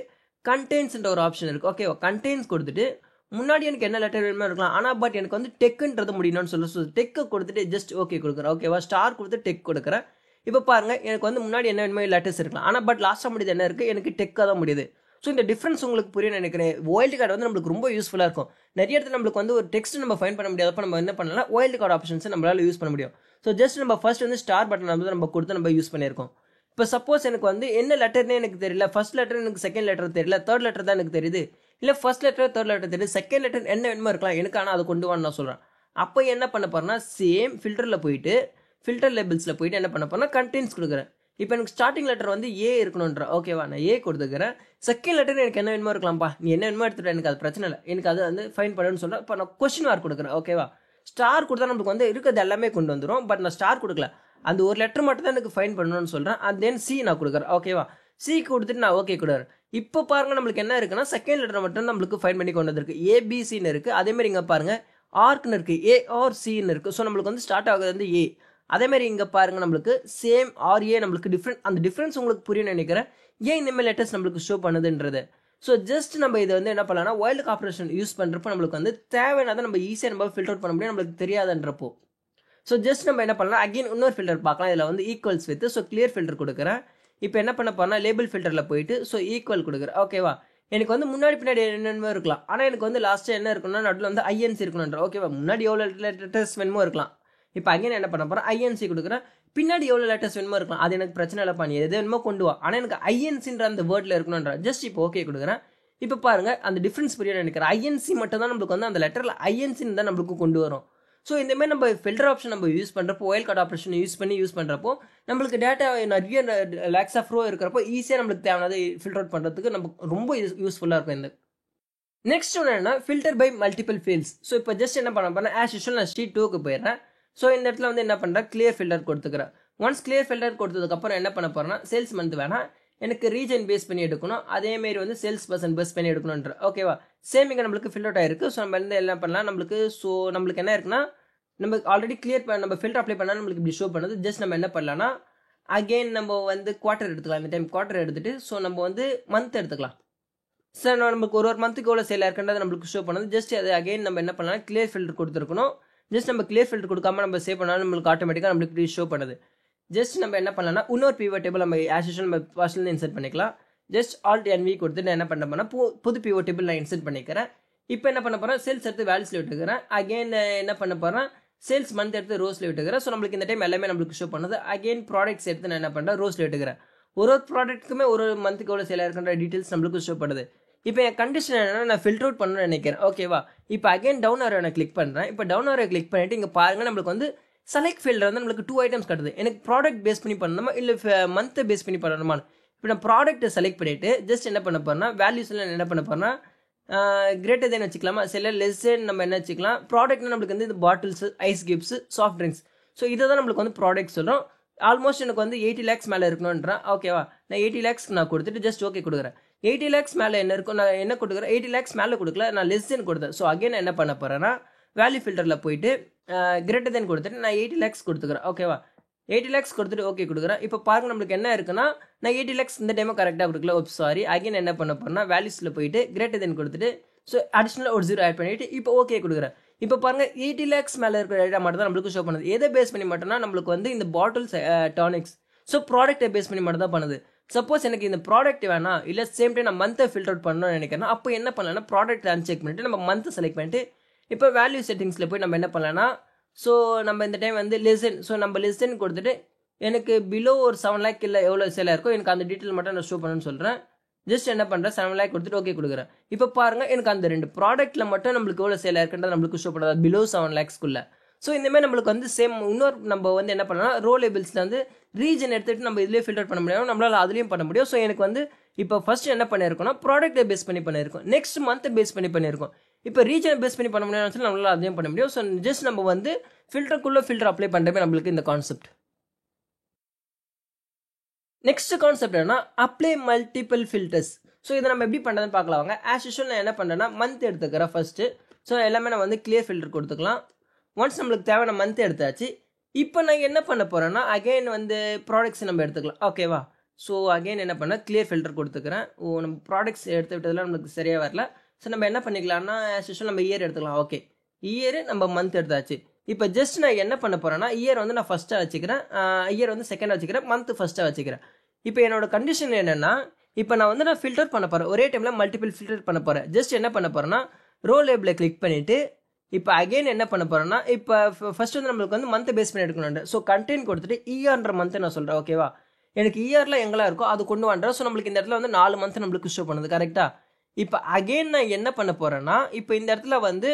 கண்டென்ட்ஸ்ன்ற ஒரு ஆப்ஷன் இருக்கு. ஓகேவா, கண்டென்ட்ஸ் கொடுத்துட்டு முன்னாடி எனக்கு என்ன லெட்டர் வேணுமோ இருக்கலாம், ஆனால் பட் எனக்கு வந்து டெக்குன்றது முடியணும்னு சொல்ல டெக்கை கொடுத்துட்டு ஜஸ்ட் ஓகே கொடுக்குறேன். ஓகேவா, ஸ்டார் கொடுத்து டெக் கொடுக்குறேன். இப்போ பாருங்க எனக்கு வந்து முன்னாடி என்ன வேணுமோ லெட்டர்ஸ் இருக்கலாம், ஆனால் பட் லாஸ்ட்டாக முடியுது என்ன இருக்குது எனக்கு டெக்காக தான் முடியுது. ஸோ இந்த டிஃப்ரென்ஸ் உங்களுக்கு புரிய நினைக்கிறேன். வைல்டு கார்டு வந்து நம்மளுக்கு ரொம்ப யூஸ்ஃபுல்லாக இருக்கும். நிறைய இடத்துல நம்மளுக்கு வந்து ஒரு டெக்ஸ்ட் நம்ம ஃபைன் பண்ண முடியாதப்போ நம்ம என்ன பண்ணலாம் வைல்டு கார்டு ஆப்ஷன்ஸை நம்மளால யூஸ் பண்ண முடியும். ஸோ ஜஸ்ட் நம்ம ஃபர்ஸ்ட் வந்து ஸ்டார் பட்டன் வந்து நம்ம கொடுத்து நம்ம யூஸ் பண்ணியிருக்கோம். இப்போ சப்போஸ் எனக்கு வந்து என்ன லெட்டர்னே எனக்கு தெரியல, ஃபர்ஸ்ட் லெட்டர் எனக்கு செகண்ட் லெட்டர் தெரியல, தேர்ட் லெட்டர் தான் எனக்கு தெரியுது, இல்லை ஃபர்ஸ்ட் லெட்டர் தேர்ட் லெட்டர் தெரியுது, செகண்ட் லெட்டர் என்ன வேணுமோ இருக்கலாம் எனக்கு, ஆனால் அதை கொண்டு வான்னு நான் சொல்கிறேன். அப்போ என்ன பண்ண போறேன்னா சேம் ஃபில்டரில் போயிட்டு ஃபில்டர் லேபிள்ஸில் போயிட்டு என்ன பண்ண போறேன்னா கண்டென்ட்ஸ் கொடுக்குறேன். இப்போ எனக்கு ஸ்டார்டிங் லெட்டர் வந்து ஏ இருக்கணுன்ற. ஓகேவா, நான் ஏ கொடுத்துக்கிறேன். செகண்ட் லெட்டர் எனக்கு என்ன வேணுமோ இருக்கலாம்ப்பா, நீ என்ன வேணுமோ எடுத்துட்டு எனக்கு அது பிரச்சனை இல்லை, எனக்கு அது வந்து ஃபைன் பண்ணுன்னு சொல்கிறேன். இப்போ நான் கொஸ்டின் மார்க் கொடுக்குறேன். ஓகேவா, ஸ்டார் கொடுத்தா நம்மளுக்கு வந்து இருக்கிறது எல்லாமே கொண்டு வந்துடும். பட் நான் ஸ்டார் கொடுக்கல, அந்த ஒரு லெட்டர் மட்டும் தான் எனக்கு ஃபைன் பண்ணணும்னு சொல்கிறேன். அண்ட் தென் சி நான் கொடுக்குறேன். ஓகேவா, சி கொடுத்துட்டு நான் ஓகே கொடுக்குறேன். இப்போ பாருங்க நம்மளுக்கு என்ன இருக்குன்னா செகண்ட் லெட்டர் மட்டும் நம்மளுக்கு ஃபைன் பண்ணி கொண்டு வந்திருக்கு. ஏபிசின்னு இருக்குது. அதேமாதிரி இங்கே பாருங்க ஆர்க்னு இருக்குது, ARCன்னு இருக்குது. ஸோ நம்மளுக்கு வந்து ஸ்டார்ட் ஆகுது வந்து ஏ. அதேமாதிரி இங்கே பாருங்க நம்மளுக்கு சேம் RA நம்மளுக்கு டிஃப்ரெண்ட். அந்த டிஃப்ரென்ஸ் உங்களுக்கு புரியும் நினைக்கிறேன் ஏன் இனிமேல் லெட்டர்ஸ் நம்மளுக்கு ஷோ பண்ணுதுன்றது. ஸோ ஜஸ்ட் நம்ம இதை வந்து என்ன பண்ணலாம்னா வைல்டு கார்பரேஷன் யூஸ் பண்ணுறப்போ நம்மளுக்கு வந்து தேவையானதை நம்ம ஈஸியாக நம்ம ஃபில்டர் அவுட் பண்ண முடியும், நம்மளுக்கு தெரியாதுன்றப்போ. ஸோ ஜஸ்ட் நம்ம என்ன பண்ணலாம் அகைன் இன்னொரு ஃபில்டர் பார்க்கலாம். இதில் வந்து equals with so clear filter கொடுக்குறேன். இப்போ என்ன பண்ண போறேன்னா லேபிள் ஃபில்டரில் போயிட்டு ஸோ ஈக்குவல் கொடுக்குறேன். ஓகேவா, எனக்கு வந்து முன்னாடி பின்னாடி என்னென்னமோ இருக்கலாம், ஆனால் எனக்கு வந்து லாஸ்ட்டாக என்ன இருக்கணும்னா நடுவில் வந்து INC இருக்கணுன்ற. ஓகேவா, முன்னாடி எவ்வளோ லெட்டர்ஸ் வேணுமோ இருக்கலாம். இப்போ அகைன் என்ன பண்ண போறேன் INC கொடுக்குறேன். பின்னாடி எவ்வளோ லெட்டர்ஸ் வேணுமோ இருக்கலாம், அது எனக்கு பிரச்சனை இல்லை, பண்ணி எது வேணுமோ கொண்டு வா, ஆனால் எனக்கு INCன்ற அந்த வேர்டில் இருக்கணுன்ற. ஜஸ்ட் இப்போ ஓகே கொடுக்குறேன். இப்போ பாருங்க அந்த டிஃப்ரென்ஸ் புரிய நினைக்கிறேன். INC மட்டும் தான் நம்மளுக்கு வந்து அந்த லெட்டரில் INCன்னு தான் நம்மளுக்கு கொண்டு வரும். ஸோ இந்த மாதிரி நம்ம ஃபில்டர் ஆப்ஷன் நம்ம யூஸ் பண்ணுறப்போ வைல்ட் கார்டு ஆப்ஷன் யூஸ் பண்ணுறப்போ நம்மளுக்கு டேட்டா நிறைய லேக்ஸ் ஆஃப் ரோ இருக்கிறப்போ ஈஸியாக நம்மளுக்கு தேவையானது ஃபில்டர் அவுட் பண்ணுறதுக்கு நமக்கு ரொம்ப யூஸ்ஃபுல்லாக இருக்கும். இந்த நெக்ஸ்ட் ஒன்று என்னன்னா filter by multiple fields. So இப்போ ஜஸ்ட் என்ன பண்ண போறேன் ஆஸ் யூஷுவல் நான் ஷீட் 2க்கு போயிடுறேன். ஸோ இந்த இடத்துல வந்து என்ன பண்ணுறேன் கிளியர் ஃபில்டர் கொடுத்துக்கிறேன். ஒன்ஸ் கிளியர் ஃபில்டர் கொடுத்ததுக்கப்புறம் என்ன பண்ண போறேன்னா சேல்ஸ் மந்த் வேணாம், எனக்கு ரீஜன் பேஸ் பண்ணி எடுக்கணும், அதேமாரி வந்து சேல்ஸ் பர்சன் பேஸ் பண்ணி எடுக்கணுன்ற. ஓகேவா, சேம் இங்கே நம்மளுக்கு ஃபில்டர் அவுட் ஆயிருக்கு. ஸோ நம்ம வந்து என்ன பண்ணலாம் நம்மளுக்கு என்ன இருக்குன்னா நம்ம ஆல்ரெடி கிளியர் நம்ம ஃபில்டர் அப்ளை பண்ணால் நம்மளுக்கு இப்படி ஷோ பண்ணுது. ஜஸ்ட் நம்ம என்ன பண்ணலாம்னா அகெயின் நம்ம வந்து குவார்டர் எடுத்துக்கலாம். இந்த டைம் குவார்டர் எடுத்துட்டு ஸோ நம்ம வந்து மந்த் எடுத்துக்கலாம். சார் நமக்கு ஒரு மந்த்துக்கு எவ்வளோ சேல் இருக்குன்றது நம்மளுக்கு ஷோ பண்ணுது. ஜஸ்ட் அது அகைன் நம்ம என்ன பண்ணலாம், கிளியர் ஃபில்டர் கொடுத்துருக்கணும். ஜஸ்ட் நம்ம கிளியர் ஃபில்டர் கொடுக்காம நம்ம சேவ் பண்ணாலும் நம்மளுக்கு ஆட்டோமேட்டிக்காக நம்மளுக்கு ஷோ பண்ணுது. ஜஸ்ட் நம்ம என்ன பண்ணலாம்னா இன்னொரு பிவட் டேபிள் நம்ம ஆஸ் யூஷுவல் நம்ம ஃபர்ஸ்ட்ல இன்சர்ட் பண்ணிக்கலாம். ஜஸ்ட் ஆல்ட் NV கொடுத்துட்டு நான் என்ன பண்ண போறேன்னா புது பிவட் டேபிள் நான் இன்சர்ட் பண்ணிக்கிறேன். இப்போ என்ன பண்ண போறேன், சேல்ஸ் எடுத்து வேல்யூஸ்ல விட்டுக்கிறேன். அகைன் என்ன பண்ண போறேன், சேல்ஸ் மந்த் எடுத்து ரோஸ்ல விட்டுக்கிறேன். ஸோ நம்மளுக்கு இந்த டைம் எல்லாமே நம்மளுக்கு ஷோ பண்ணுது. அகைன் ப்ராடக்ட்ஸ் எடுத்து நான் என்ன பண்ணுறேன், ரோஸ்ல விட்டுக்கிறேன். ஒரு ப்ராடக்ட்டுக்குமே ஒரு மந்த்துக்கு எவ்வளோ சேல் இருக்குன்ற டீட்டெயில்ஸ் நம்மளுக்கு ஷோ பண்ணுது. இப்போ என் கண்டிஷன் என்னன்னா நான் ஃபில்டர் அவுட் பண்ணணும்னு நினைக்கிறேன். ஓகேவா, இப்போ அகைன் டவுன் ஆரோ நான் கிளிக் பண்ணுறேன். இப்போ டவுன் ஆரோ கிளிக் பண்ணிட்டு இங்கே பாருங்க நம்மளுக்கு வந்து செலக்ட் ஃபீல்டில் வந்து நம்மளுக்கு 2 ஐட்டம்ஸ் கட்டுது. எனக்கு ப்ராடக்ட் பேஸ் பண்ணி பண்ணணுமா இல்லை மந்த்தை பேஸ் பண்ணி பண்ணணுமா? இப்போ நான் ப்ராடக்ட்டை செலக்ட் பண்ணிட்டு ஜஸ்ட் என்ன பண்ண போறேன்னா வேல்யூஸ்ல என்ன பண்ண போறேன்னா கிரேட்டர் தென் வச்சுக்கலாமா, சில லெஸ் தென் நம்ம என்ன வச்சுக்கலாம். ப்ராடக்ட்னா நம்மளுக்கு வந்து இந்த bottles, ice cubes, soft drinks. So இதை தான் நம்மளுக்கு வந்து ப்ராடக்ட் சொல்கிறோம். ஆல்மோஸ்ட் எனக்கு வந்து 80 lakhs மேலே இருக்கணும்ன்றேன். ஓகேவா, நான் 80 lakhs நான் கொடுத்துட்டு ஜஸ்ட் ஓகே கொடுக்குறேன். 80 lakhs மேலே என்ன இருக்கும், நான் என்ன கொடுக்குறேன், 80 lakhs மேலே கொடுக்கல, நான் லெஸ் தென் கொடுத்தேன். ஸோ அகைன் என்ன பண்ண போறேன்னா வேல்யூ ஃபில்டரில் போயிட்டு கிரேட்டர் தென் கொடுத்துட்டு நான் 80 lakhs கொடுத்துக்கிறேன். ஓகேவா, 80 lakhs கொடுத்துட்டு ஓகே கொடுக்குறேன். இப்போ பாருங்க நம்மளுக்கு என்ன இருக்குன்னா நான் 80 lakhs இந்த டைமும் கரெக்டாக கொடுக்கல. சாரி, அகைன் என்ன பண்ண போறேன்னா வேல்யூஸில் போயிட்டு கிரேட்டர் தென் கொடுத்துட்டு ஸோ அடிஷனலாக ஒரு 0 ஆட் பண்ணிட்டு இப்போ ஓகே கொடுக்குறேன். இப்போ பாருங்க 80 lakhs மேலே இருக்கிற டேட்டா மட்டும் தான் நம்மளுக்கு ஷோ பண்ணுது. எதை பேஸ் பண்ணி மட்டும்னா நம்மளுக்கு வந்து இந்த பாட்டில்ஸ், டானிக்ஸ், ஸோ ப்ராடக்ட்டை பேஸ் பண்ணி மட்டும் தான் பண்ணுது. சப்போஸ் எனக்கு இந்த ப்ராடக்ட் வேணாம் இல்லை சேம் டைம் நான் மந்த்தை ஃபில்டர் அவுட் பண்ணணும்னு நினைக்கிறேன். அப்போ என்ன பண்ணலாம்னா ப்ராடக்ட் அன்செக் பண்ணிட்டு நம்ம மந்த்தை செலக்ட் பண்ணிட்டு இப்போ வேல்யூ செட்டிங்ஸில் போய் நம்ம என்ன பண்ணலாம்னா ஸோ நம்ம இந்த டைம் வந்து லெசன், ஸோ நம்ம லெசன் கொடுத்துட்டு எனக்கு பிலோ ஒரு 7 lakh இல்லை எவ்வளோ சேலாக இருக்கோ எனக்கு அந்த டீட்டெயில் மட்டும் நான் ஷோ பண்ணணும்னு சொல்கிறேன். ஜஸ்ட் என்ன பண்ணுறேன் 7 lakh கொடுத்துட்டு ஓகே கொடுக்குறேன். இப்போ பாருங்க எனக்கு அந்த 2 ப்ராடக்ட்ல மட்டும் நம்மளுக்கு எவ்வளோ சேலாக இருக்குன்றது நம்மளுக்கு ஷோ பண்ணுறது பிலோ 7 lakhsக்குள்ள. ஸோ இந்தமாதிரி நம்மளுக்கு வந்து சேம் இன்னொரு நம்ம வந்து என்ன பண்ணலாம், ரோ லேபிள்ஸில் வந்து ரீஜன் எடுத்துகிட்டு நம்ம இதுலேயே ஃபில்டர் பண்ண முடியும், நம்மளால் அதுலேயும் பண்ண முடியும். ஸோ எனக்கு வந்து இப்போ ஃபர்ஸ்ட் என்ன பண்ணியிருக்கோம்னா ப்ராடக்ட்டை பேஸ் பண்ணி பண்ணியிருக்கோம், நெக்ஸ்ட் மந்த்தை பேஸ் பண்ணி பண்ணியிருக்கோம். இப்போ ரீஜனை பேஸ் பண்ணி பண்ண முடியும்னு சொல்லி நம்மளால் அதையும் பண்ண முடியும். ஸோ ஜஸ்ட் நம்ம வந்து ஃபில்டருக்குள்ளே ஃபில்டர் அப்ளை பண்ணுறமே நம்மளுக்கு இந்த கான்செப்ட். நெக்ஸ்ட் கான்செப்ட் என்னன்னா அப்ளை மல்டிபிள் ஃபில்டர்ஸ். ஸோ இதை நம்ம எப்படி பண்ணுறதுன்னு பார்க்கலாம் வாங்க. ஆஸ் யூஷுவல் நான் என்ன பண்ணுறேன்னா மந்த் எடுத்துக்கிறேன் ஃபர்ஸ்ட். ஸோ எல்லாமே நான் வந்து கிளியர் ஃபில்டர் கொடுத்துக்கலாம். ஒன்ஸ் நம்மளுக்கு தேவையான மந்த் எடுத்தாச்சு. இப்போ நான் என்ன பண்ண போறேன்னா அகைன் வந்து ப்ராடக்ட்ஸ் நம்ம எடுத்துக்கலாம். ஓகேவா, ஸோ அகைன் என்ன பண்ண கிளியர் ஃபில்டர் கொடுத்துக்கிறேன். நம்ம ப்ராடக்ட்ஸ் எடுத்து விட்டதெல்லாம் நம்மளுக்கு சரியாக வரல. ஸோ நம்ம என்ன பண்ணிக்கலாம்னா ஆஸ் யூஷுவல் நம்ம இயர் எடுத்துக்கலாம். ஓகே, இயர் நம்ம மந்த் எடுத்தாச்சு. இப்போ ஜஸ்ட் நான் என்ன பண்ண போறேன்னா இயர் வந்து நான் ஃபர்ஸ்ட்டாக வச்சுக்கிறேன், இயர் வந்து செகண்டாக வச்சுக்கிறேன், மந்த் ஃபர்ஸ்ட்டாக வச்சுக்கிறேன். இப்போ என்னோட கண்டிஷன் என்னன்னா இப்போ நான் வந்து நான் ஃபில்டர் பண்ண போறேன், ஒரே டைம்ல மல்டிபிள் ஃபில்டர் பண்ண போறேன். ஜஸ்ட் என்ன பண்ண போறேன்னா ரோ லேபிளை கிளிக் பண்ணிட்டு இப்போ அகைன் என்ன பண்ண போறேன்னா இப்போ ஃபர்ஸ்ட் வந்து நம்மளுக்கு வந்து மந்த் பேஸ் பண்ணி எடுக்கணும். ஸோ கண்டென்ட் கொடுத்துட்டு இயர்ன்ற மந்த் நான் சொல்றேன். ஓகேவா, எனக்கு இயர்ல எங்கெல்லாம் இருக்கோ அது கொண்டு வந்துடுறேன். ஸோ நம்மளுக்கு இந்த இடத்துல வந்து 4 மந்த் நம்மளுக்கு ஷோ பண்ணுது. கரெக்டா, இப்போ அகைன் நான் என்ன பண்ண போறேன்னா இப்போ இந்த இடத்துல வந்து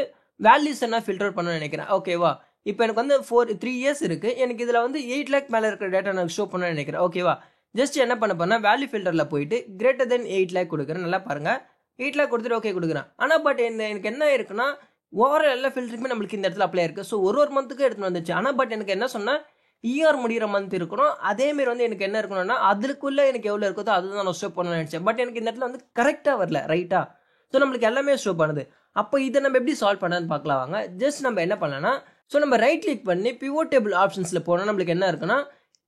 வேல்யூஸ் என்ன ஃபில்டர் பண்ணணும்னு நினைக்கிறேன். ஓகேவா, இப்போ எனக்கு வந்து 3 years இருக்கு. எனக்கு இதுல வந்து 8 lakh மேல இருக்கிற டேட்டா எனக்கு ஷோ பண்ணணும்னு நினைக்கிறேன். ஓகேவா, ஜஸ்ட் என்ன பண்ண போறேன்னா வேல்யூ ஃபில்டர்ல போயிட்டு கிரேட்டர் தென் 8 lakh கொடுக்குறேன். நல்லா பாருங்க 8 lakh கொடுத்துட்டு ஓகே கொடுக்குறேன். ஆனா பட் எனக்கு என்ன இருக்குன்னா ஓவரால் எல்லா ஃபில்டருக்குமே நம்மளுக்கு இந்த இடத்துல அப்ளை இருக்கு. ஸோ ஒரு மந்த்துக்கு எடுத்துட்டு வந்துச்சு. ஆனா பட் எனக்கு என்ன சொன்னா இயர் முடிகிற மந்த் இருக்கணும். அதே மாதிரி வந்து எனக்கு என்ன இருக்கணும்னா அதுக்குள்ள எனக்கு எவ்வளவு இருக்கோ அதுதான் நான் ஷோ பண்ணணும்னு நினைச்சேன். பட் எனக்கு இந்த இடத்துல வந்து கரெக்டா வரல. ரைட்டா, ஸோ நம்மளுக்கு எல்லாமே ஷோ பண்ணுது. அப்போ இதை நம்ம எப்படி சால்வ் பண்ணணும்னு பார்க்கலாம் வாங்க. ஜஸ்ட் நம்ம என்ன பண்ணலாம்னா ஸோ நம்ம ரைட் கிளிக் பண்ணி பிவோட் டேபிள் ஆப்ஷன்ஸ்ல போனால் நம்மளுக்கு என்ன இருக்குன்னா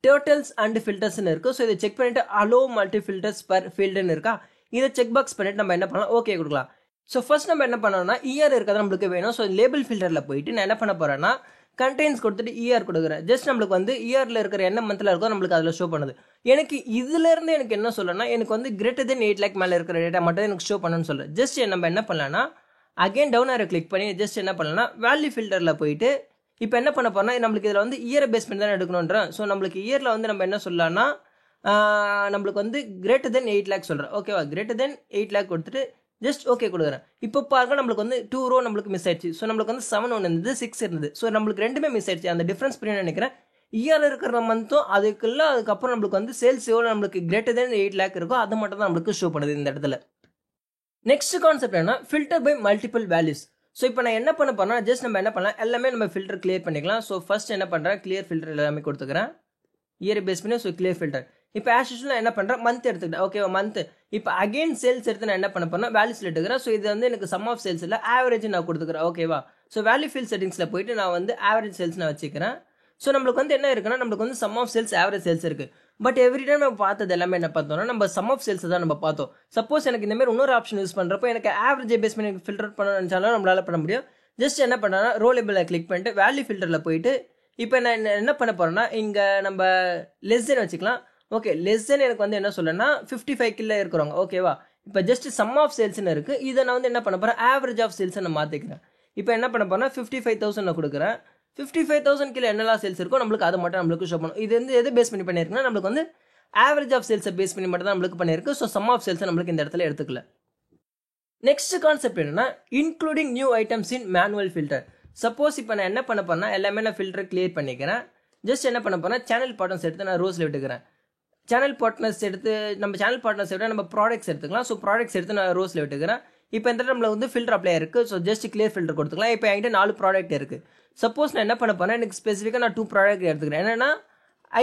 டோட்டல்ஸ் அண்ட் ஃபில்டர்ஸ்னு இருக்கு. ஸோ இதை செக் பண்ணிட்டு அலோ மல்டி ஃபில்டர்ஸ் பர் ஃபீல்டுன்னு இருக்கா, இதை செக் பாக்ஸ் பண்ணிட்டு நம்ம என்ன பண்ணலாம் ஓகே கொடுக்கலாம். ஸோ ஃபர்ஸ்ட் நம்ம என்ன பண்ணோம்னா இயர் இருக்கிறது நம்மளுக்கு வேணும். ஸோ லேபிள் ஃபில்டரில் போயிட்டு நான் என்ன பண்ண போறேன்னா கண்டெய்ன்ஸ் கொடுத்துட்டு இயர் கொடுக்குறேன். ஜஸ்ட் நம்மளுக்கு வந்து இயர்ல இருக்கிற என்ன மந்த்ல இருக்கோ நம்மளுக்கு அதில் ஷோ பண்ணுது. எனக்கு இதுல இருந்து எனக்கு என்ன சொல்லணும்னா எனக்கு வந்து கிரேட்டர் தென் 8 lakh மேல இருக்கிற டேட்டா மட்டும் எனக்கு ஷோ பண்ணணும்னு சொல்றேன். ஜஸ்ட் நம்ம என்ன பண்ணலாம்னா அகைன் டவுன் ஆரோ கிளிக் பண்ணி ஜஸ்ட் என்ன பண்ணலாம்னா வேல்யூ ஃபில்டர்ல போயிட்டு இப்போ என்ன பண்ண போறோம்னா நம்மளுக்கு இதில் வந்து இயரை பேஸ் பண்ணி தான் எடுக்கணும்ன்றேன். ஸோ நம்மளுக்கு இயர்ல வந்து நம்ம என்ன சொல்லலாம்னா நம்மளுக்கு வந்து கிரேட்டர் தென் 8 lakh சொல்றேன். ஓகேவா, கிரேட்டர் தென் 8 lakh கொடுத்துட்டு ஜஸ்ட் ஓகே கொடுக்குறேன். இப்போ பாருங்க நம்மளுக்கு வந்து 2 row நம்மளுக்கு மிஸ் ஆயிடுச்சு. ஸோ நம்மளுக்கு வந்து 7 ஒன்று இருந்தது, 6 இருந்தது. ஸோ நம்மளுக்கு ரெண்டுமே மிஸ் ஆயிடுச்சு. அந்த டிஃபரன்ஸ் பண்ணி நினைக்கிறேன் இயர் இருக்கிற மந்த்தும் அதுக்குள்ள அதுக்கப்புறம் நம்மளுக்கு வந்து சேல்ஸ் எவ்வளோ நம்மளுக்கு கிரேட்டர் தென் 8 lakh இருக்கோ அது மட்டும் தான் நம்மளுக்கு ஷோ பண்ணுது இந்த இடத்துல. நெக்ஸ்ட் கான்செப்ட் என்ன filter by multiple values. So இப்போ நான் என்ன பண்ண போறேன்னா ஜஸ்ட் நம்ம என்ன பண்ணலாம் எல்லாமே நம்ம ஃபில்டர் கிளியர் பண்ணிக்கலாம். ஸோ ஃபர்ஸ்ட் என்ன பண்றேன் கிளியர் ஃபில்டர் எல்லாமே கொடுத்துக்கிறேன் இயர் பேஸ் பண்ணி. ஸோ கிளியர் ஃபில்டர் இப்போ ஆஸ் யூஷுவல் நான் என்ன பண்றேன் மந்த் எடுத்துக்கிட்டேன். ஓகேவா, மந்த் இப்போ அகைன் சேல்ஸ் எடுத்து நான் என்ன பண்ண போறேன்னா வேல்யூஸ்ல எடுத்துக்கிறேன். ஸோ இது வந்து எனக்கு சம் ஆஃப் சேல்ஸ் இல்லை ஆவரேஜ் நான் கொடுத்துக்கிறேன். ஓகேவா, ஸோ வேல்யூ ஃபீல்ட் செட்டிங்ஸ்ல போயிட்டு நான் வந்து ஆவரேஜ் சேல்ஸ் நான் வச்சுக்கிறேன். ஸோ நம்மளுக்கு வந்து என்ன இருக்குன்னா நம்மளுக்கு வந்து sum of sales average sales இருக்குது. பட் எவ்ரி டைம் நம்ம பார்த்தது எல்லாமே என்ன பார்த்தோம்னா நம்ம சம் ஆஃப் சேல்ஸ் தான் நம்ம பார்த்தோம். சப்போஸ் எனக்கு இந்த மாதிரி இன்னொரு ஆப்ஷன் யூஸ் பண்ணுறப்போ எனக்கு ஆவரேஜ் பேஸ் பண்ணி ஃபில்டர் பண்ண நினச்சாலும் நம்மளால பண்ண முடியும். ஜஸ்ட் என்ன பண்ணனா ரோலபிளை கிளிக் பண்ணிட்டு வேல்யூ ஃபில்டரில் போயிட்டு இப்போ நான் என்ன பண்ண போகிறேன்னா இங்கே நம்ம லெஸ் தென் வச்சுக்கலாம். ஓகே, லெஸ் தென் எனக்கு வந்து என்ன சொல்லணும்னா 55 கீழே இருக்கிறவங்க. ஓகேவா, இப்போ ஜஸ்ட் சம் ஆஃப் சேல்ஸ்னு இருக்குது. இதை நான் வந்து என்ன பண்ண போகிறேன், ஆவரேஜ் ஆஃப் சேல்ஸை நான் மாற்றிக்கிறேன். இப்போ என்ன பண்ண போகிறேன்னா 55,000 நான் கொடுக்குறேன். 55,000 கீழே என்னெல்லாம் சேல்ஸ் இருக்கோ நம்மளுக்கு அதை மட்டும் நம்மளுக்கு ஷோ பண்ணும். இது வந்து எது பேஸ் பண்ணி பண்ணியிருக்குன்னா நம்மளுக்கு வந்து ஆவரேஜ் ஆஃப் சேல்ஸை பேஸ் பண்ணி மட்டும் தான் நம்மளுக்கு பண்ணியிருக்கு. ஸோ சம் ஆஃப் சேல்ஸை நம்மளுக்கு இந்த இடத்துல எடுத்துக்கல. நெக்ஸ்ட் கான்செப்ட் என்னன்னா including new items in manual filter. Suppose இப்போ நான் என்ன பண்ண போறேன்னா எல்லாமே நான் ஃபில்டர் கிளியர் பண்ணிக்கிறேன். ஜஸ்ட் என்ன பண்ண போறேன், சேனல் பார்ட்னர்ஸ் எடுத்து நான் ரோஸில் விட்டுக்கிறேன். சேனல் பார்ட்னர்ஸ் எடுத்து நம்ம சேனல் பார்ட்னர்ஸ் விட நம்ம ப்ராடக்ட்ஸ் எடுத்துக்கலாம். ஸோ ப்ராடக்ட்ஸ் எடுத்து நான் ரோஸில் விட்டுக்கிறேன். இப்போ இந்த நம்மளுக்கு வந்து ஃபில்டர் அப்ளை இருக்குது. ஸோ ஜஸ்ட் கிளியர் ஃபில்டர் கொடுத்துக்கலாம். இப்போ என்கிட்ட 4 ப்ராடக்ட் இருக்குது. சப்போஸ் நான் என்ன பண்ண போறேன், எனக்கு ஸ்பெசிஃபிக்காக நான் 2 ப்ராடக்ட் எடுத்துக்கிறேன். என்னன்னா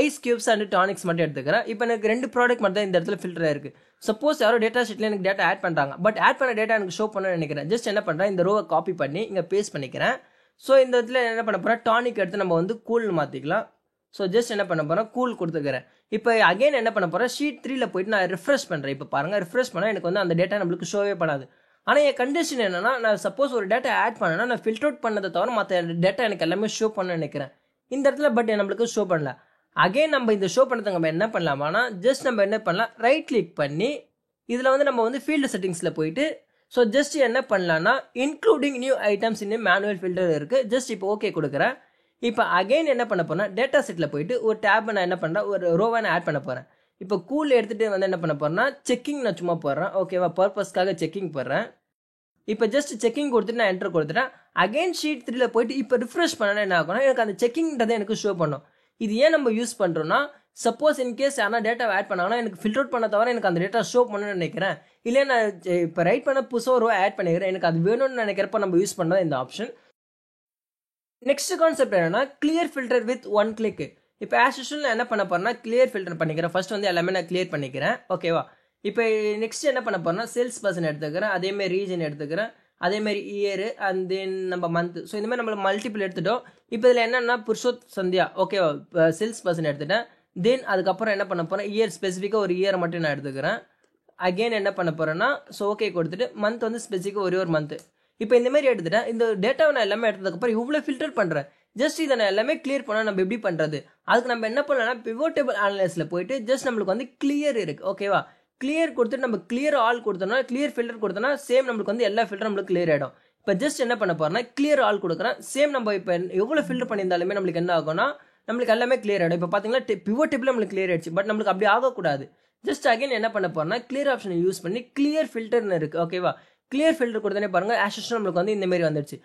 ஐஸ் கியூப்ஸ் அண்ட் டானிக்ஸ் மட்டும் எடுத்துக்கிறேன். இப்போ எனக்கு 2 ப்ராடக்ட் மட்டும் தான் இந்த இடத்துல ஃபில்டர் இருக்குது. சப்போஸ் யாரோ டேட்டா ஷீட்டில் எனக்கு டேட்டா ஆட் பண்ணுறாங்க, பட் ஆட் பண்ண டேட்டா எனக்கு ஷோ பண்ணணும்னு நினைக்கிறேன். ஜஸ்ட் என்ன பண்ணுறேன், இந்த ரோவை காப்பி பண்ணி இங்கே பேஸ்ட் பண்ணிக்கிறேன். ஸோ இந்த இடத்துல என்ன பண்ண போகிறேன், டானிக் எடுத்து நம்ம வந்து கூல்னு மாற்றிக்கலாம். ஸோ ஜஸ்ட் என்ன பண்ண போகிறேன், கூல் கொடுத்துக்கிறேன். இப்போ அகைன் என்ன பண்ண போகிறேன், ஷீட் 3ல போயிட்டு நான் ரிஃப்ரெஷ் பண்ணுறேன். இப்போ பாருங்கள், ரிஃப்ரெஷ் பண்ணால் எனக்கு வந்து அந்த டேட்டா நம்மளுக்கு ஷோவே பண்ணாது. ஆனால் என் கண்டிஷன் என்னன்னா, நான் சப்போஸ் ஒரு டேட்டா ஆட் பண்ணேன்னா நான் ஃபில்டர் அவுட் பண்ணதை தவிர மற்ற டேட்டா எனக்கு எல்லாமே ஷோ பண்ண நினைக்கிறேன் இந்த இடத்துல. பட் நம்மளுக்கு ஷோ பண்ணல. அகைன் நம்ம இந்த ஷோ பண்ணதுக்கு நம்ம என்ன பண்ணலாமானா, ஜஸ்ட் நம்ம என்ன பண்ணலாம், ரைட் கிளிக் பண்ணி இதில் வந்து நம்ம வந்து ஃபீல்டு செட்டிங்ஸில் போயிட்டு ஸோ ஜஸ்ட் என்ன பண்ணலான்னா including new items in manual filter இருக்குது. ஜஸ்ட் இப்போ ஓகே கொடுக்குறேன். இப்போ அகைன் என்ன பண்ண போறேன், டேட்டா செட்டில் போயிட்டு ஒரு டேப் நான் என்ன பண்ணுறேன், ஒரு ரோவை நான் ஆட் பண்ண போகிறேன். இப்போ கூல் எடுத்துகிட்டு வந்து என்ன பண்ண போகிறேன்னா செக்கிங் நான் சும்மா போடுறேன். ஓகேவா, பர்பஸ்க்காக செக்கிங் போடுறேன். இப்போ ஜஸ்ட் செக்கிங் கொடுத்துட்டு நான் என்டர் கொடுத்துட்டேன். அகைன் ஷீட் 3ல போயிட்டு இப்போ ரிஃப்ரெஷ் பண்ணனா என்ன ஆகும்னா எனக்கு அந்த செக்கிங்ன்றதை எனக்கு ஷோ பண்ணும். இது ஏன் நம்ம யூஸ் பண்ணுறோம்னா, சப்போஸ் இன்கேஸ் ஆனால் டேட்டா ஆட் பண்ணாங்கன்னா எனக்கு ஃபில்டர் அவுட் பண்ண தவிர எனக்கு அந்த டேட்டா ஷோ பண்ணணும்னு நினைக்கிறேன். இல்லை நான் இப்போ ரைட் பண்ண புதுசாக ஒரு ஆட் பண்ணிக்கிறேன், எனக்கு அது வேணும்னு நினைக்கிறப்ப நம்ம யூஸ் பண்ணது இந்த ஆப்ஷன். நெக்ஸ்ட் கான்செப்ட் என்னன்னா கிளியர் ஃபில்டர் வித் 1 கிளிக். இப்போ ஆஸ் யூஷுவல் நான் என்ன பண்ண போறேன்னா கிளியர் ஃபில்டர் பண்ணிக்கிறேன். ஃபர்ஸ்ட் வந்து எல்லாமே நான் கிளியர் பண்ணிக்கிறேன். ஓகேவா, இப்போ நெக்ஸ்ட் என்ன பண்ண போறேன்னா சேல்ஸ் பர்சன் எடுத்துக்கிறேன், அதேமாதிரி ரீஜன் எடுத்துக்கிறேன், அதேமாதிரி இயர் அண்ட் தென் நம்ம மந்த். ஸோ இந்த மாதிரி நம்ம மல்டிபிள் எடுத்துட்டோம். இப்போ இதில் என்னன்னா புருஷோத் சந்தியா. ஓகேவா, சேல்ஸ் பர்சன் எடுத்துட்டேன். தென் அதுக்கப்புறம் என்ன பண்ண போறேன், இயர் ஸ்பெசிஃபிக்காக ஒரு இயரை மட்டும் நான் எடுத்துக்கிறேன். அகெயின் என்ன பண்ண போறேன்னா ஸோ ஓகே கொடுத்துட்டு மந்த் வந்து ஸ்பெசிஃபிக்காக ஒரே ஒரு மந்த். இப்போ இந்த மாதிரி எடுத்துட்டேன். இந்த டேட்டாவை நான் எல்லாமே எடுத்ததுக்கப்புறம் இவ்வளோ ஃபில்டர் பண்ணுறேன். ஜஸ்ட் இதை நான் எல்லாமே கிளியர் பண்ணால் நம்ம எப்படி பண்ணுறது, அதுக்கு நம்ம என்ன பண்ணலாம்னா பிவோட் டேபிள் அனலைஸில் போயிட்டு ஜஸ்ட் நம்மளுக்கு வந்து கிளியர் இருக்குது. ஓகேவா, கிளியர் கொடுத்துட்டு நம்ம கிளியர் ஆல் கொடுத்தோம்னா கிளியர் ஃபில்டர் கொடுத்தோம்னா சேம் நம்மளுக்கு வந்து எல்லா ஃபில்டரும் நம்மளுக்கு கிளியர் ஆகிடும். இப்போ ஜஸ்ட் என்ன பண்ண போறேன்னா கிளியர் ஆல் கொடுக்குறேன். சேம் நம்ம இப்போ எவ்வளோ ஃபில்டர் பண்ணியிருந்தாலுமே நம்மளுக்கு என்ன ஆகும்னா நம்மளுக்கு எல்லாமே கிளியர் ஆகிடும். இப்போ பார்த்தீங்கன்னா பிவோட் டேபிள் நம்மளுக்கு கிளியர் ஆயிடுச்சு. பட் நம்மளுக்கு அப்படி ஆகக்கூடாது. ஜஸ்ட் அகைன் என்ன பண்ண போறேன்னா கிளியர் ஆப்ஷனை யூஸ் பண்ணி கிளியர் ஃபில்டர்னு இருக்குது. ஓகேவா, கிளியர் ஃபில்டர் கொடுத்தனே பாருங்க ஆஸ் யூஷுவல் நம்மளுக்கு வந்து இந்த மாதிரி வந்துடுச்சு.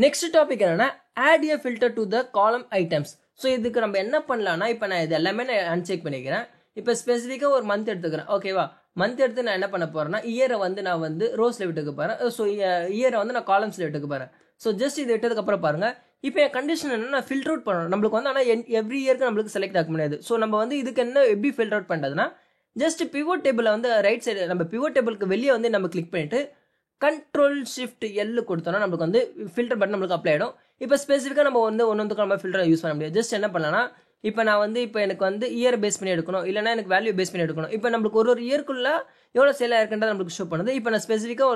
நெக்ஸ்ட் டாபிக் என்னன்னா add a filter to the column items. So இதுக்கு நம்ம என்ன பண்ணலாம்னா இப்போ நான் இது எல்லாமே நான் அன்செக் பண்ணிக்கிறேன். இப்போ ஸ்பெசிஃபிக்காக ஒரு மந்த் எடுத்துக்கிறேன். ஓகேவா, மந்த் எடுத்து நான் என்ன பண்ண போறேன்னா இயரை வந்து நான் வந்து ரோஸில் விட்டுக்க போறேன். ஸோ இயரை வந்து நான் காலம்ஸில் விட்டுக்க போறேன். ஸோ ஜஸ்ட் இது விட்டதுக்கப்புறம் பாருங்க இப்போ என் கண்டிஷன் என்னன்னா நான் ஃபில்டர் அவுட் பண்ணணும். நம்மளுக்கு வந்து ஆனால் எவ்ரி இயருக்கு நம்மளுக்கு செலக்ட் ஆக முடியாது. ஸோ நம்ம வந்து இதுக்கு என்ன எப்படி ஃபில்டர் அவுட் பண்ணுறதுன்னா ஜஸ்ட் பிவோட் டேபிளில் வந்து ரைட் சைடு நம்ம பிவோட் டேபிளுக்கு வெளியே வந்து நம்ம கிளிக் பண்ணிட்டு கண்ட்ரோல் ஷிஃப்ட் எல் கொடுத்தோம்னா நம்மளுக்கு வந்து ஃபில்டர் பட்டன் நம்மளுக்கு அப்ளை ஆகிடும். இப்போ ஸ்பெசிஃபிக்காக நம்ம வந்து ஒன்றுக்கு நம்ம ஃபில்டர் யூஸ் பண்ண முடியாது. ஜஸ்ட் என்ன பண்ணலாம்னா இப்போ நான் வந்து இப்போ எனக்கு வந்து இயர் பேஸ் பண்ணி எடுக்கணும், இல்லைனா எனக்கு வேல்யூ பேஸ் பண்ணி எடுக்கணும். இப்போ நம்மளுக்கு ஒரு இயர்க்குள்ள எவ்வளோ சேல் ஆயிருக்குன்றது நம்மளுக்கு ஷோ பண்ணுது. இப்போ நான் ஸ்பெசிஃபிக்காக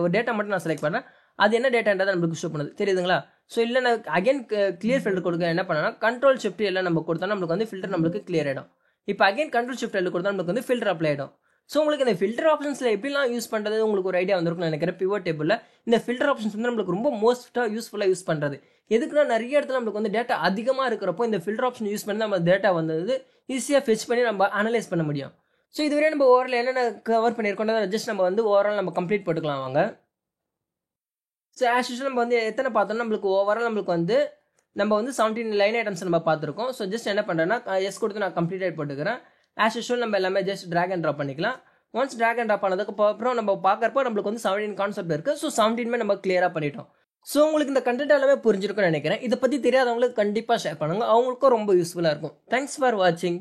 ஒரு டேட்டா மட்டும் நான் செலக்ட் பண்ணேன். அது என்ன டேட்டான்றதை நம்மளுக்கு ஷோ பண்ணுது, தெரியுதுங்களா? ஸோ இல்லை நான் அகைன் கிளியர் ஃபில்டர் கொடுக்க என்ன பண்ணனா கண்ட்ரோல் ஷிஃப்ட் எல்லாம் நம்ம கொடுத்தா நம்மளுக்கு வந்து ஃபில்டர் நம்மளுக்கு கிளியர் ஆகிடும். இப்போ அகைன் கண்ட்ரோல் ஷிஃப்ட் எல்லாம் கொடுத்தா நம்மளுக்கு வந்து ஃபில்டர் அப்ளை ஆகிடும். ஸோ உங்களுக்கு இந்த ஃபில்டர் ஆப்ஷன்ஸில் எப்படிலாம் யூஸ் பண்ணுறது உங்களுக்கு ஒரு ஐடியா வந்திருக்குன்னு நினைக்கிறேன். பிவோட் டேபிளில் இந்த ஃபில்டர் ஆப்ஷன்ஸ் வந்து நம்மளுக்கு ரொம்ப மோஸ்ட்டாக யூஸ்ஃபுல்லாக யூஸ் பண்ணுறது. எதுக்குன்னா நிறைய இடத்துல நம்மளுக்கு வந்து டேட்டா அதிகமாக இருக்கிறப்போ இந்த ஃபில்டர் ஆப்ஷன் யூஸ் பண்ணி நம்ம டேட்டா வந்து ஈஸியாக ஃபெச் பண்ணி நம்ம அனலைஸ் பண்ண முடியும். ஸோ இதுவரை நம்ம ஓவரால் என்னென்ன கவர் பண்ணியிருக்கோம் ஜஸ்ட் நம்ம வந்து ஓவரால் நம்ம கம்ப்ளீட் போட்டுக்கலாம் வாங்க. ஸோ ஆஸ் யூஷுவல் நம்ம வந்து எத்தனை பார்த்தோம்னா நம்மளுக்கு ஓவரால் நம்மளுக்கு வந்து நம்ம வந்து 17 லைன் ஐட்டம்ஸ் நம்ம பார்த்துருக்கோம். ஸோ ஜஸ்ட் என்ன பண்ணுறேன்னா எஸ் கொடுத்து நான் கம்ப்ளீட் போட்டுக்கிறேன். ஆஸ் யூஷுவல் நம்ம எல்லாமே ஜஸ்ட் ட்ராக் அண்ட் ட்ராப் பண்ணிக்கலாம். ஒன்ஸ் ட்ராக் அண்ட் ட்ராப் பண்ணதுக்கு அப்புறம் நம்ம பார்க்குறப்போ நம்மளுக்கு வந்து 17 கான்செப்ட் இருக்குது. ஸோ 17 நம்ம கிளியராக பண்ணிட்டோம். ஸோ உங்களுக்கு இந்த கண்டென்ட் எல்லாமே புரிஞ்சிருக்கும்னு நினைக்கிறேன். இதை பற்றி தெரியாதவங்களுக்கு கண்டிப்பாக ஷேர் பண்ணுங்கள், அவங்களுக்கும் ரொம்ப யூஸ்ஃபுல்லாக இருக்கும். தேங்க்ஸ் ஃபார் வாட்சிங்.